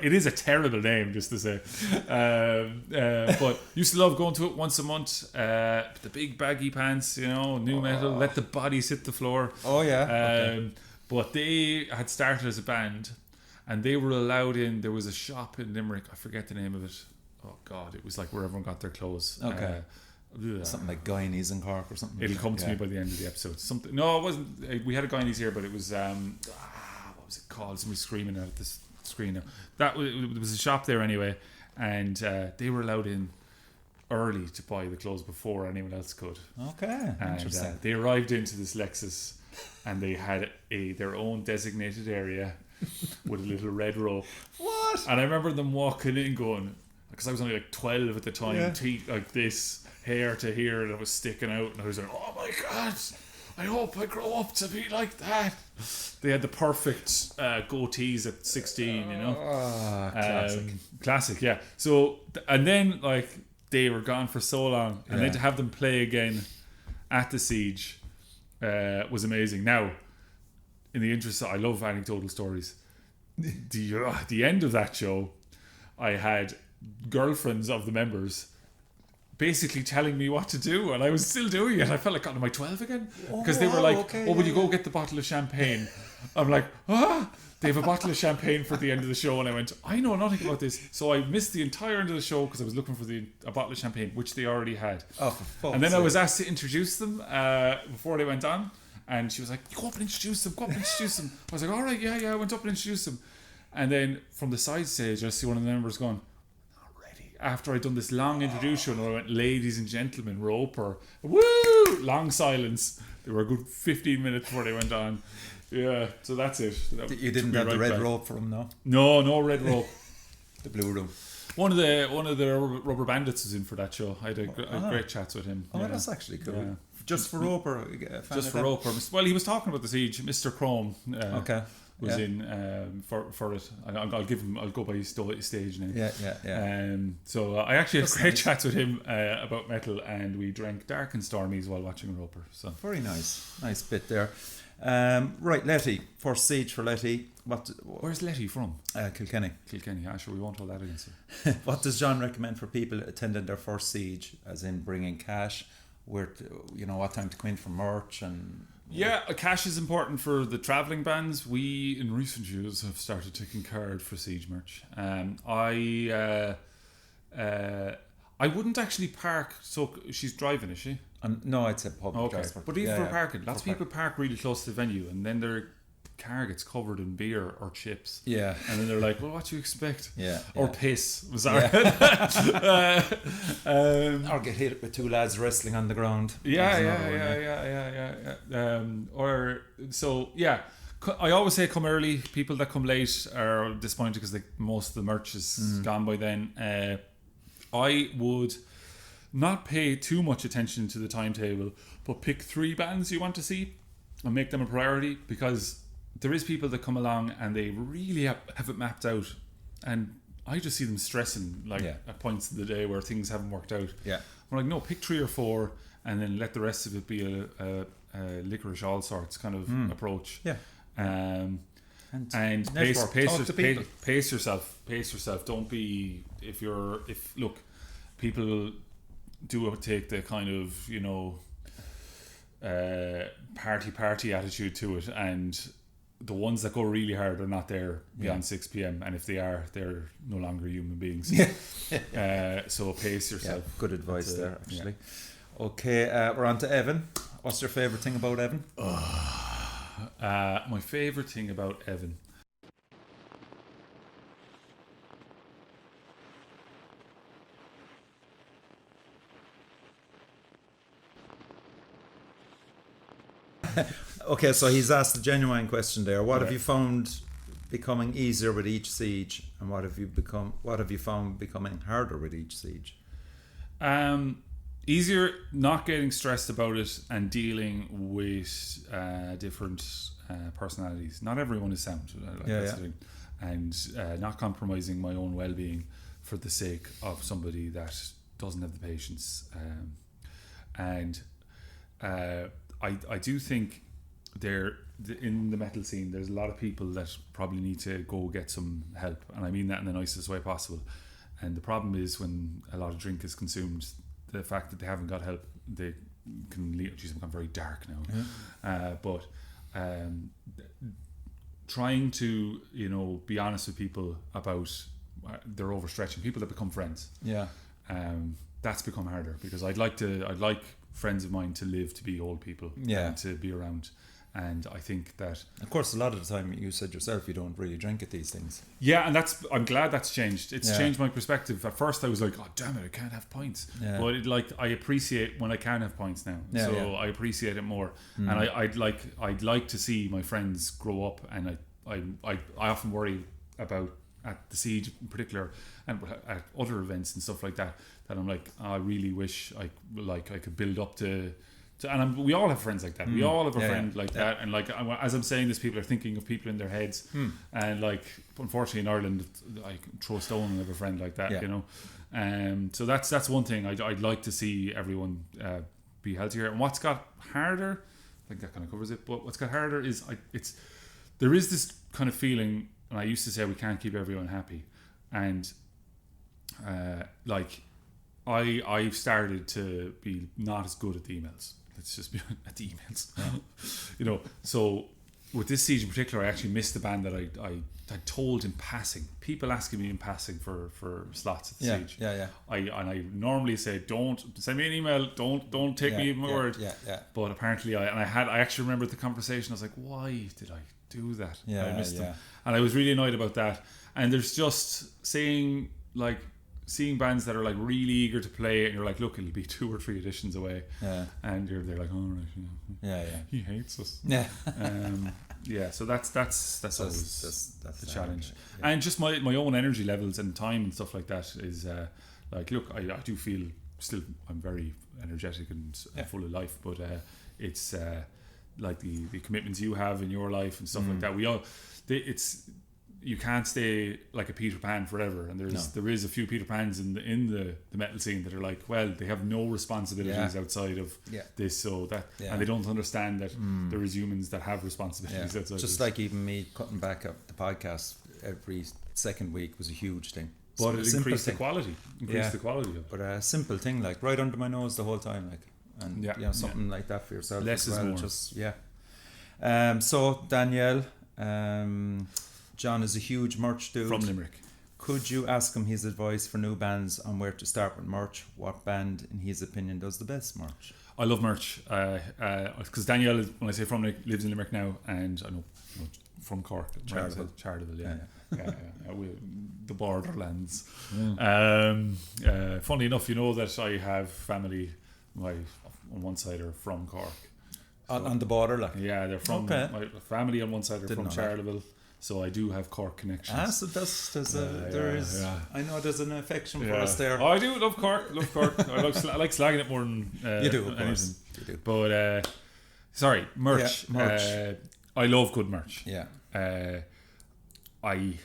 [SPEAKER 3] it is a terrible name, just to say. But used to love going to it once a month. The big baggy pants, you know, new metal. Let the bodies hit the floor.
[SPEAKER 2] Oh yeah. Okay.
[SPEAKER 3] But they had started as a band, and they were allowed in. There was a shop in Limerick. I forget the name of it. Oh God, it was like where everyone got their clothes.
[SPEAKER 2] Okay. Something like Guyanese in Cork or something.
[SPEAKER 3] It'll come to me by the end of the episode. Something. No, it wasn't. We had a Guyanese here, but it was what was it called? Somebody screaming at the screen now. It was a shop there anyway, and they were allowed in early to buy the clothes before anyone else could.
[SPEAKER 2] Okay,
[SPEAKER 3] and,
[SPEAKER 2] interesting.
[SPEAKER 3] They arrived into this Lexus, and they had their own designated area with a little red rope.
[SPEAKER 2] What?
[SPEAKER 3] And I remember them walking in going, because I was only like 12 at the time, teeth like this, hair to here that was sticking out, and I was like, oh my God, I hope I grow up to be like that. They had the perfect goatees at 16, you know. Classic, yeah. So, and then like they were gone for so long, and then to have them play again at the siege was amazing. Now, in the interest of, I love anecdotal stories. The end of that show, I had girlfriends of the members basically telling me what to do, and I was still doing it. I felt like, God, am I 12 again? Because they were like, will you go get the bottle of champagne? I'm like, they have a bottle of champagne for the end of the show, and I went, I know nothing about this. So I missed the entire end of the show because I was looking for a bottle of champagne, which they already had.
[SPEAKER 2] Oh, for fuck's
[SPEAKER 3] And then
[SPEAKER 2] sake.
[SPEAKER 3] I was asked to introduce them before they went on, and she was like, go up and introduce them, I was like, all right, yeah, I went up and introduced them. And then from the side stage, I see one of the members going, after I'd done this long introduction, I went, ladies and gentlemen, Roper. Woo! Long silence. They were a good 15 minutes before they went on. Yeah, so that's it.
[SPEAKER 2] You didn't have the red rope for them, no?
[SPEAKER 3] No red rope.
[SPEAKER 2] The blue room.
[SPEAKER 3] One of the Rubber Bandits was in for that show. I had a great chats with him.
[SPEAKER 2] Oh, that's actually cool. Yeah. Just for Roper.
[SPEAKER 3] Just for Roper. Well, he was talking about the siege. Mr. Chrome. Was in for it. I'll give him. I'll go by his stage name.
[SPEAKER 2] Yeah.
[SPEAKER 3] So I actually had great chats with him about metal, and we drank Dark and Stormies while watching Roper. So
[SPEAKER 2] very nice bit there. Right, Letty. First siege for Letty.
[SPEAKER 3] Where's Letty from?
[SPEAKER 2] Kilkenny.
[SPEAKER 3] Yeah, sure. We won't hold that against her.
[SPEAKER 2] What does John recommend for people attending their first siege? As in bringing cash, what time to come in for merch and.
[SPEAKER 3] Yeah, cash is important for the travelling bands. We, in recent years, have started taking card for siege merch. I wouldn't actually park. So she's driving, is she?
[SPEAKER 2] No, I'd say public transport.
[SPEAKER 3] But even for parking, lots of people park really close to the venue, and then their car gets covered in beer or chips.
[SPEAKER 2] Yeah,
[SPEAKER 3] and then they're like, "Well, what do you expect?" Or piss. Was
[SPEAKER 2] or get hit with two lads wrestling on the ground.
[SPEAKER 3] I always say come early. People that come late are disappointed because most of the merch is gone by then. I would not pay too much attention to the timetable, but pick 3 bands you want to see and make them a priority, because there is people that come along and they really have it mapped out, and I just see them stressing at points of the day where things haven't worked out.
[SPEAKER 2] Yeah.
[SPEAKER 3] I'm like, no, pick 3 or 4 and then let the rest of it be a licorice all sorts kind of approach.
[SPEAKER 2] Yeah.
[SPEAKER 3] And
[SPEAKER 2] network,
[SPEAKER 3] pace yourself. Don't be look, people do take the kind of, you know, party attitude to it, and the ones that go really hard are not there beyond 6 p.m. and if they are, they're no longer human beings. So pace yourself.
[SPEAKER 2] Good advice there, actually. Okay, we're on to Evan. What's your favourite thing about Evan?
[SPEAKER 3] My favourite thing about Evan,
[SPEAKER 2] Okay, so he's asked a genuine question there. What have you found becoming easier with each siege, and what have you found becoming harder with each siege?
[SPEAKER 3] Easier not getting stressed about it and dealing with different personalities. Not everyone is sound, that's the thing. And not compromising my own well-being for the sake of somebody that doesn't have the patience. I do think in the metal scene there's a lot of people that probably need to go get some help, and I mean that in the nicest way possible. And the problem is when a lot of drink is consumed, the fact that they haven't got help, they can lead. Geez, I'm gone very dark now. But trying to, you know, be honest with people about their overstretching, people that become friends. That's become harder, because I'd like friends of mine to live to be old people and to be around. And I think that, of
[SPEAKER 2] course, a lot of the time, you said yourself, you don't really drink at these things.
[SPEAKER 3] Yeah, and I'm glad that's changed. It's changed my perspective. At first I was like, oh damn it, I can't have pints. But I appreciate when I can have pints now. I appreciate it more. And I'd like to see my friends grow up, and I often worry about, at the Siege in particular, and at other events and stuff like that, that I'm like, I really wish I could build up to and we all have friends like that. We all have a friend like that. And as I'm saying this, people are thinking of people in their heads. And unfortunately in Ireland, I throw a stone and have a friend like that, you know. So that's one thing I'd like to see everyone be healthier. And what's got harder, I think that kind of covers it. But what's got harder is there is this kind of feeling, and I used to say we can't keep everyone happy, and I've started to be not as good at the emails. Let's just be at the emails. You know, so with this siege in particular, I actually missed the band that I told in passing. People asking me in passing for slots at the siege. I normally say, don't send me an email. Don't take me at my word. But apparently, I actually remembered the conversation. I was like, why did I do that? I missed them, and I was really annoyed about that. And there's just seeing bands that are like really eager to play, and you're like, look, it'll be 2 or 3 editions away, and they're like, oh right, he hates us. So that's always the challenge. And just my own energy levels and time and stuff like that is look, I do feel still I'm very energetic and full of life, but it's like the commitments you have in your life and stuff like that. You can't stay like a Peter Pan forever, and there is a few Peter Pans in the metal scene that are like, well, they have no responsibilities outside of this, so that and they don't understand that there is humans that have responsibilities outside.
[SPEAKER 2] Just like even me cutting back up the podcast every second week was a huge thing,
[SPEAKER 3] but it increased the quality. Of it.
[SPEAKER 2] But a simple thing, like right under my nose the whole time, and something like that for yourself.
[SPEAKER 3] Less
[SPEAKER 2] as
[SPEAKER 3] is
[SPEAKER 2] more.
[SPEAKER 3] Just
[SPEAKER 2] so Danielle, John is a huge merch dude
[SPEAKER 3] from Limerick.
[SPEAKER 2] Could you ask him his advice for new bands on where to start with merch? What band, in his opinion, does the best merch?
[SPEAKER 3] I love merch because Danielle, when I say from Limerick, lives in Limerick now, and I know from Cork, Charleville, the borderlands. Funny enough, you know that I have family, on one side are from Cork.
[SPEAKER 2] On the border,
[SPEAKER 3] they're from my family on one side are from Charleville. So I do have Cork connections.
[SPEAKER 2] So there is. I know there's an affection for us there.
[SPEAKER 3] Oh, I do love Cork. I like slagging it more than
[SPEAKER 2] you do, of
[SPEAKER 3] course.
[SPEAKER 2] You do.
[SPEAKER 3] But sorry, merch. I love good merch.
[SPEAKER 2] Yeah.
[SPEAKER 3] I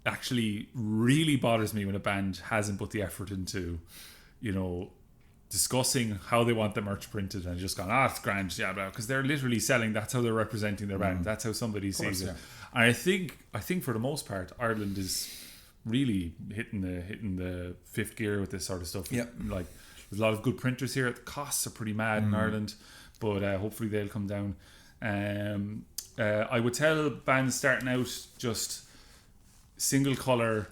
[SPEAKER 3] actually really bothers me when a band hasn't put the effort into, discussing how they want the merch printed and just gone, it's grand, yeah, because they're literally selling. That's how they're representing their band. That's how somebody sees it. And I think for the most part, Ireland is really hitting the fifth gear with this sort of stuff.
[SPEAKER 2] Yep.
[SPEAKER 3] Like, there's a lot of good printers here. The costs are pretty mad in Ireland, but hopefully they'll come down. I would tell bands starting out, just single colour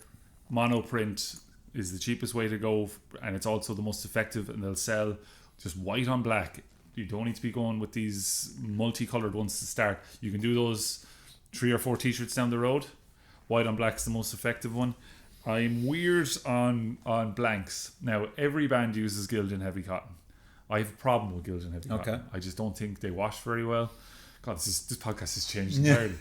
[SPEAKER 3] mono print is the cheapest way to go, and it's also the most effective, and they'll sell just white on black. You don't need to be going with these multicoloured ones to start. You can do those 3 or 4 t-shirts down the road. White on black is the most effective one. I'm weird on blanks. Now, every band uses Gildan Heavy Cotton. I have a problem with Gildan Heavy Cotton. I just don't think they wash very well. God, this podcast has changed entirely.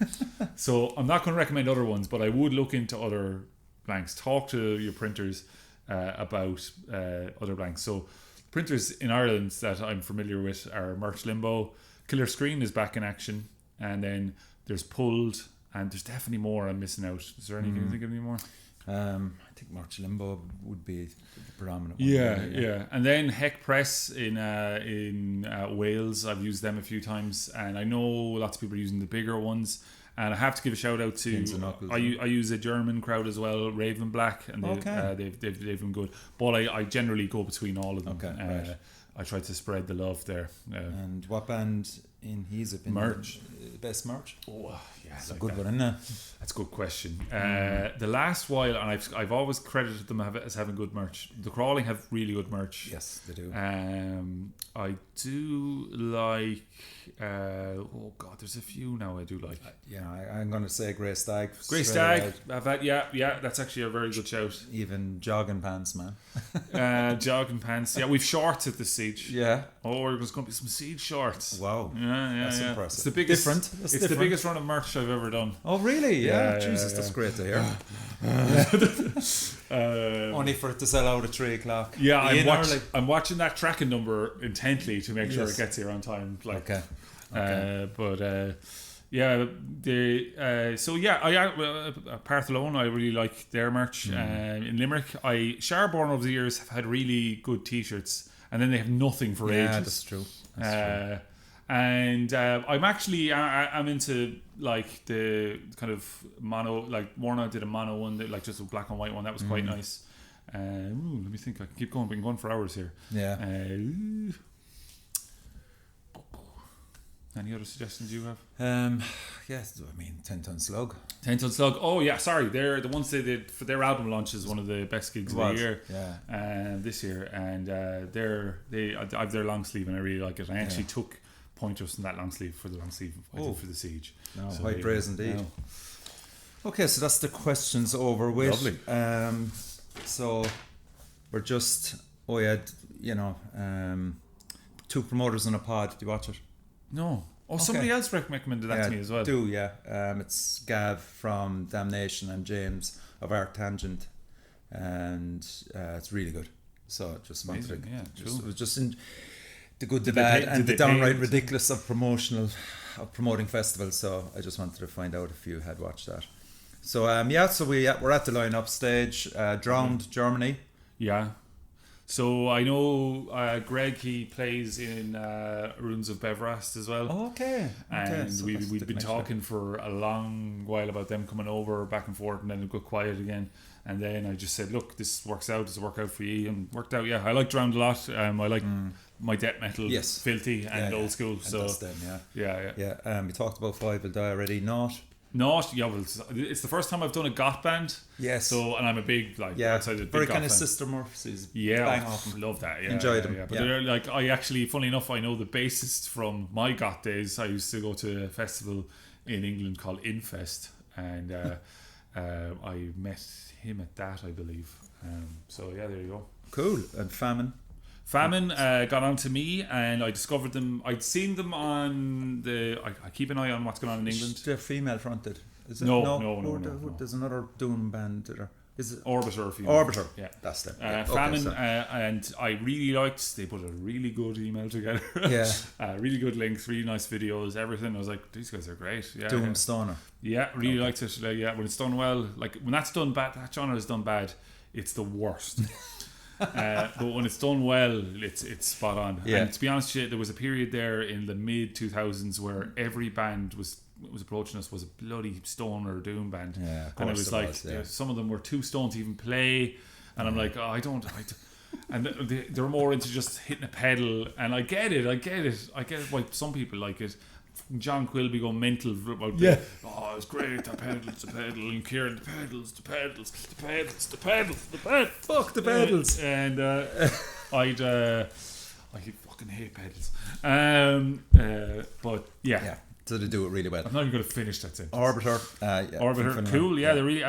[SPEAKER 3] So I'm not going to recommend other ones, but I would look into other blanks. Talk to your printers about other blanks. So printers in Ireland that I'm familiar with are Merch Limbo. Killer Screen is back in action, and then there's Pulled, and there's definitely more I'm missing out. Is there anything you think of any more?
[SPEAKER 2] I think Merch Limbo would be the predominant one.
[SPEAKER 3] Yeah. And then Heck Press in Wales. I've used them a few times, and I know lots of people are using the bigger ones. And I have to give a shout out to I use a German crowd as well, Raven Black, and they've been good. But I generally go between all of them.
[SPEAKER 2] Okay, right.
[SPEAKER 3] I try to spread the love there.
[SPEAKER 2] And what band in his opinion?
[SPEAKER 3] Merch.
[SPEAKER 2] Best merch?
[SPEAKER 3] Oh, yeah,
[SPEAKER 2] it's a good one, isn't it?
[SPEAKER 3] That's a good question. The last while, and I've always credited them as having good merch. The Crawling have really good merch.
[SPEAKER 2] Yes, they do.
[SPEAKER 3] I do like. Oh God, there's a few now I do like.
[SPEAKER 2] I'm going to say Grey Stag.
[SPEAKER 3] Grey Stag. I've had, yeah. That's actually a very good shout.
[SPEAKER 2] Even jogging pants, man.
[SPEAKER 3] Jogging pants. Yeah, we've shorts at the Siege.
[SPEAKER 2] Yeah.
[SPEAKER 3] Oh, there's going to be some Siege shorts.
[SPEAKER 2] Wow.
[SPEAKER 3] Yeah.
[SPEAKER 2] That's impressive.
[SPEAKER 3] It's the biggest.
[SPEAKER 2] Different.
[SPEAKER 3] It's the biggest run of merch I've ever done.
[SPEAKER 2] Oh really? Yeah. Jesus,
[SPEAKER 3] yeah.
[SPEAKER 2] That's great to hear. Only for it to sell out at 3:00.
[SPEAKER 3] Yeah, I'm watching that tracking number intently to make sure it gets here on time.
[SPEAKER 2] Okay.
[SPEAKER 3] Partholone, I really like their merch. In Limerick, Sharborn over the years have had really good t-shirts, and then they have nothing for ages.
[SPEAKER 2] Yeah, that's true. That's true.
[SPEAKER 3] And I'm into like the kind of mono, like Morna did a mono one, that, like just a black and white one that was quite nice. Let me think. I can keep going. Been going for hours here.
[SPEAKER 2] Yeah.
[SPEAKER 3] Any other suggestions you have?
[SPEAKER 2] Yes, I mean 10 Ton Slug.
[SPEAKER 3] 10 Ton Slug. Oh yeah, sorry. They're the ones they did for their album launch is one of the best gigs of the year.
[SPEAKER 2] Yeah.
[SPEAKER 3] This year, and I have their long sleeve and I really like it. I actually took pointers from that long sleeve for the long sleeve I did for the Siege.
[SPEAKER 2] No, high praise indeed. No. Okay, so that's the questions over with.
[SPEAKER 3] Lovely.
[SPEAKER 2] So we're just 2 promoters on a pod. Do you watch it?
[SPEAKER 3] No. Oh, somebody else recommended that to me as well.
[SPEAKER 2] It's Gav from Damnation and James of Art Tangent, and it's really good. So just wanted to, it was just in the good, the bad, and the downright ridiculous of promoting festivals. So I just wanted to find out if you had watched that. So we're at the lineup stage. Drowned, Germany.
[SPEAKER 3] Yeah. So I know Greg, he plays in Runes of Bevrast as well.
[SPEAKER 2] Oh, okay.
[SPEAKER 3] And
[SPEAKER 2] so
[SPEAKER 3] we've been talking for a long while about them coming over back and forth, and then it got quiet again. And then I just said, look, this works out. Does it work out for you? And worked out, yeah. I like Drowned a lot. I like my death metal, filthy and old school. And so
[SPEAKER 2] that's them,
[SPEAKER 3] yeah.
[SPEAKER 2] We talked about Five Will Die already. Not,
[SPEAKER 3] well, it's the first time I've done a goth band.
[SPEAKER 2] Yes.
[SPEAKER 3] So, and I'm a big,
[SPEAKER 2] very kind of Sister Murphys.
[SPEAKER 3] Yeah,
[SPEAKER 2] bang off.
[SPEAKER 3] Love that. Yeah,
[SPEAKER 2] enjoyed them.
[SPEAKER 3] Yeah. But they're like, I actually, funny enough, I know the bassist from my goth days. I used to go to a festival in England called Infest, and I met him at that, I believe. So yeah, there you go.
[SPEAKER 2] Cool. And Famine
[SPEAKER 3] got on to me, and I discovered them. I'd seen them on I keep an eye on what's going on in England.
[SPEAKER 2] They're female fronted. Is it?
[SPEAKER 3] No.
[SPEAKER 2] There's another doom band. Is it
[SPEAKER 3] Orbiter? If you
[SPEAKER 2] Orbiter?
[SPEAKER 3] Yeah.
[SPEAKER 2] That's it.
[SPEAKER 3] Famine, and I really liked. They put a really good email together. Really good links, really nice videos, everything. I was like, these guys are great. Yeah,
[SPEAKER 2] Doom Stoner.
[SPEAKER 3] Yeah, really liked it. When it's done well, like when that's done bad, that genre is done bad, it's the worst. But when it's done well, it's spot on.
[SPEAKER 2] Yeah.
[SPEAKER 3] And to be honest with you, there was a period there in the mid 2000s where every band was approaching us was a bloody stoner doom band.
[SPEAKER 2] Yeah, of course
[SPEAKER 3] and it was like some of them were too stoned to even play, and I'm like, and they were more into just hitting a pedal, and I get it why some people like it. John Quilby go mental about it's great, the pedals, and Ciaran, the pedals,
[SPEAKER 2] fuck the pedals,
[SPEAKER 3] and I fucking hate pedals, but yeah.
[SPEAKER 2] So they do it really well.
[SPEAKER 3] I'm not even going to finish that sentence.
[SPEAKER 2] Orbiter,
[SPEAKER 3] Orbiter, cool,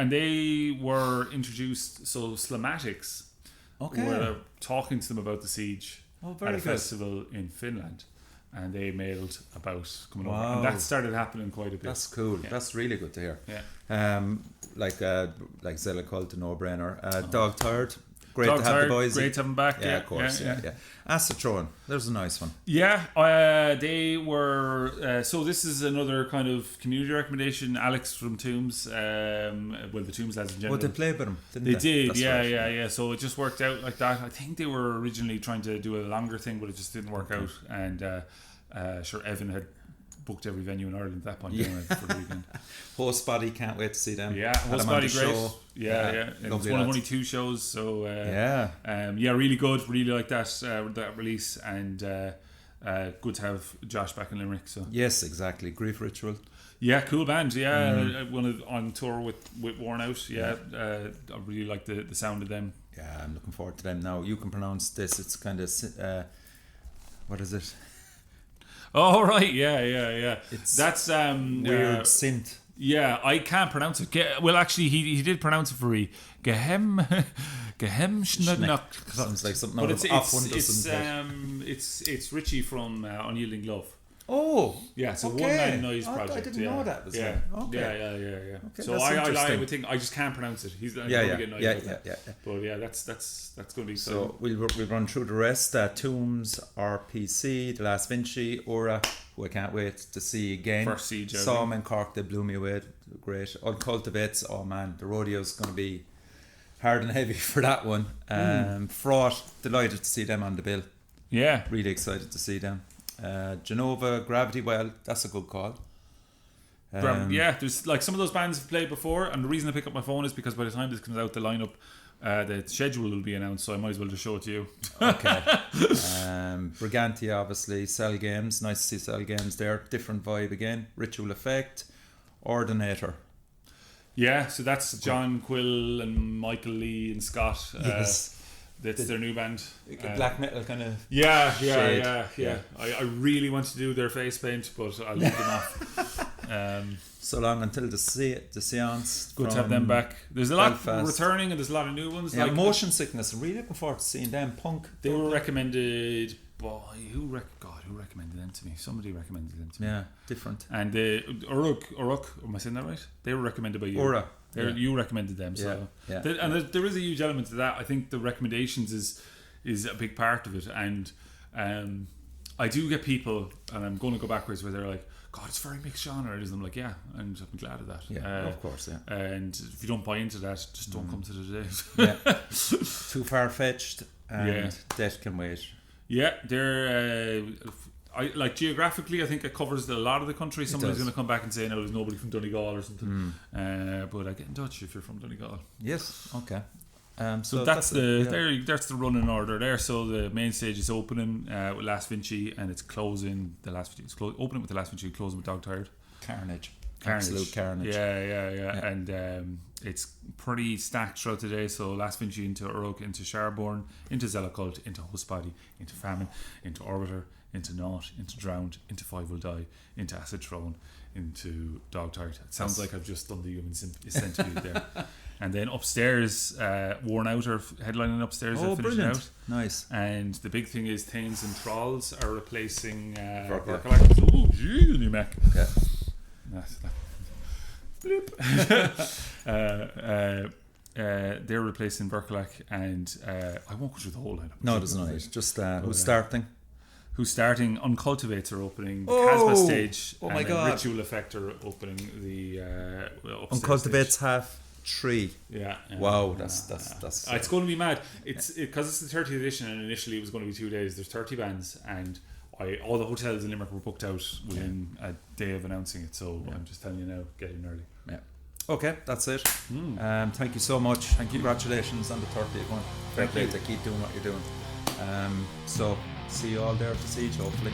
[SPEAKER 3] they were introduced. So Slamatics were talking to them about the Siege at a festival in Finland, and they mailed about coming over, and that started happening quite a bit.
[SPEAKER 2] That's cool. Yeah. That's really good to hear.
[SPEAKER 3] Yeah.
[SPEAKER 2] Like Zella Cult, a no-brainer. Dog Tired. Great
[SPEAKER 3] Dog
[SPEAKER 2] to have
[SPEAKER 3] Tired,
[SPEAKER 2] the boys.
[SPEAKER 3] great to have them back.
[SPEAKER 2] Yeah, of course. Yeah. Acid Throwing. There's a nice one.
[SPEAKER 3] Yeah, they were. So this is another kind of community recommendation. Alex from Tombs. The Tombs lads in general.
[SPEAKER 2] They played with them, didn't they?
[SPEAKER 3] They did.
[SPEAKER 2] That's
[SPEAKER 3] yeah. So it just worked out like that. I think they were originally trying to do a longer thing, but it just didn't work out. And sure, Evan had booked every venue in Ireland at that point for the weekend.
[SPEAKER 2] Host Body, can't wait to see them.
[SPEAKER 3] Yeah, Host Body, great.
[SPEAKER 2] Show.
[SPEAKER 3] Yeah. It's one of only 2 shows, so really good. Really like that release, and good to have Josh back in Limerick. So
[SPEAKER 2] yes, exactly. Grief Ritual.
[SPEAKER 3] Yeah, cool band. Yeah, on tour with Worn Out. Yeah, I really like the sound of them.
[SPEAKER 2] Yeah, I'm looking forward to them now. You can pronounce this. It's kind of what is it?
[SPEAKER 3] Oh right, yeah. That's
[SPEAKER 2] weird synth.
[SPEAKER 3] Yeah, I can't pronounce it. Well, actually, he did pronounce it for me. Gehem Schnudnock.
[SPEAKER 2] Sounds like something
[SPEAKER 3] but
[SPEAKER 2] out of Off Wonders.
[SPEAKER 3] It's Richie from Unyielding Love.
[SPEAKER 2] Oh,
[SPEAKER 3] yeah, it's a one-man noise project.
[SPEAKER 2] I didn't know that.
[SPEAKER 3] Yeah.
[SPEAKER 2] Okay,
[SPEAKER 3] so I would think I just can't pronounce it. He's
[SPEAKER 2] yeah.
[SPEAKER 3] But yeah, that's going to be
[SPEAKER 2] so. We'll run through the rest. Tombs, RPC, The Last Vinci, Aura, who I can't wait to see again.
[SPEAKER 3] First Siege.
[SPEAKER 2] Saw them in Cork. They blew me away. Great. Uncultivates. Oh man, the rodeo's going to be hard and heavy for that one. Fraught. Delighted to see them on the bill.
[SPEAKER 3] Yeah,
[SPEAKER 2] really excited to see them. Genova, Gravity, well, that's a good call.
[SPEAKER 3] There's like some of those bands have played before, and the reason I pick up my phone is because by the time this comes out, the lineup, the schedule will be announced, so I might as well just show it to you.
[SPEAKER 2] Okay. Brigantia, obviously. Cell Games, nice to see Cell Games there. Different vibe again. Ritual Effect, Ordinator.
[SPEAKER 3] Yeah, so that's John Quill and Michael Lee and Scott.
[SPEAKER 2] Yes.
[SPEAKER 3] That's their new band.
[SPEAKER 2] Black metal kind of.
[SPEAKER 3] Yeah. I really want to do their face paint, but I'll leave them off.
[SPEAKER 2] So long until the seance.
[SPEAKER 3] Good to have them back. There's a lot returning, and there's a lot of new ones.
[SPEAKER 2] Yeah, like Motion Sickness. I'm really looking forward to seeing them. Punk.
[SPEAKER 3] They were recommended by who recommended them to me? Somebody recommended them to me.
[SPEAKER 2] Yeah, different.
[SPEAKER 3] And Uruk, am I saying that right? They were recommended by you.
[SPEAKER 2] Aura.
[SPEAKER 3] You recommended them, so and there is a huge element to that. I think the recommendations is a big part of it, and I do get people, and I'm going to go backwards, where they're like, God, it's very mixed genre. I'm like, yeah, and I'm glad of that.
[SPEAKER 2] Yeah, of course, yeah.
[SPEAKER 3] And if you don't buy into that, just don't come to the day.
[SPEAKER 2] Yeah. Too far fetched, and Death Can Wait.
[SPEAKER 3] Yeah, they're. I like geographically, I think it covers a lot of the country. Somebody's going to come back and say, no, there's nobody from Donegal or something. But I get in touch if you're from Donegal.
[SPEAKER 2] Yes, okay.
[SPEAKER 3] So that's the running order there. So the main stage is opening with Last Vinci, and it's closing the Last Vinci. It's opening with the Last Vinci, closing with Dog Tired.
[SPEAKER 2] Carnage. Absolute carnage.
[SPEAKER 3] Yeah. And it's pretty stacked throughout the day. So Last Vinci into Uruk, into Sharborn, into Zellicult, into Host Body, into Famine, into Orbiter, into Naught, into Drowned, into Five Will Die, into Acid Throne, into Dog Tired. It sounds like I've just done the human centipede there. And then upstairs, Worn Out are headlining upstairs.
[SPEAKER 2] Oh, brilliant. Out. Nice.
[SPEAKER 3] And the big thing is Thanes and Trolls are replacing
[SPEAKER 2] Verkligen.
[SPEAKER 3] Oh, gee, new Mac.
[SPEAKER 2] Okay.
[SPEAKER 3] Bloop. they're replacing Verkalac, and I won't go through the whole lineup.
[SPEAKER 2] No, there's no need. Just who's starting?
[SPEAKER 3] Who's starting? Uncultivates are opening the
[SPEAKER 2] Oh!
[SPEAKER 3] Casbah stage.
[SPEAKER 2] Oh my
[SPEAKER 3] and
[SPEAKER 2] God.
[SPEAKER 3] Ritual Effect are opening the upstairs
[SPEAKER 2] Uncultivates
[SPEAKER 3] stage.
[SPEAKER 2] half 3.
[SPEAKER 3] Yeah.
[SPEAKER 2] Wow, that's
[SPEAKER 3] It's going to be mad. It's because it's the 30th edition, and initially it was going to be 2 days. There's 30 bands, and all the hotels in Limerick were booked out within a day of announcing it. So I'm just telling you now, get in early.
[SPEAKER 2] Yeah. Okay, that's it. Thank you so much, and congratulations on the 30th one. Fair play to keep doing what you're doing. So see you all there at the Siege, hopefully.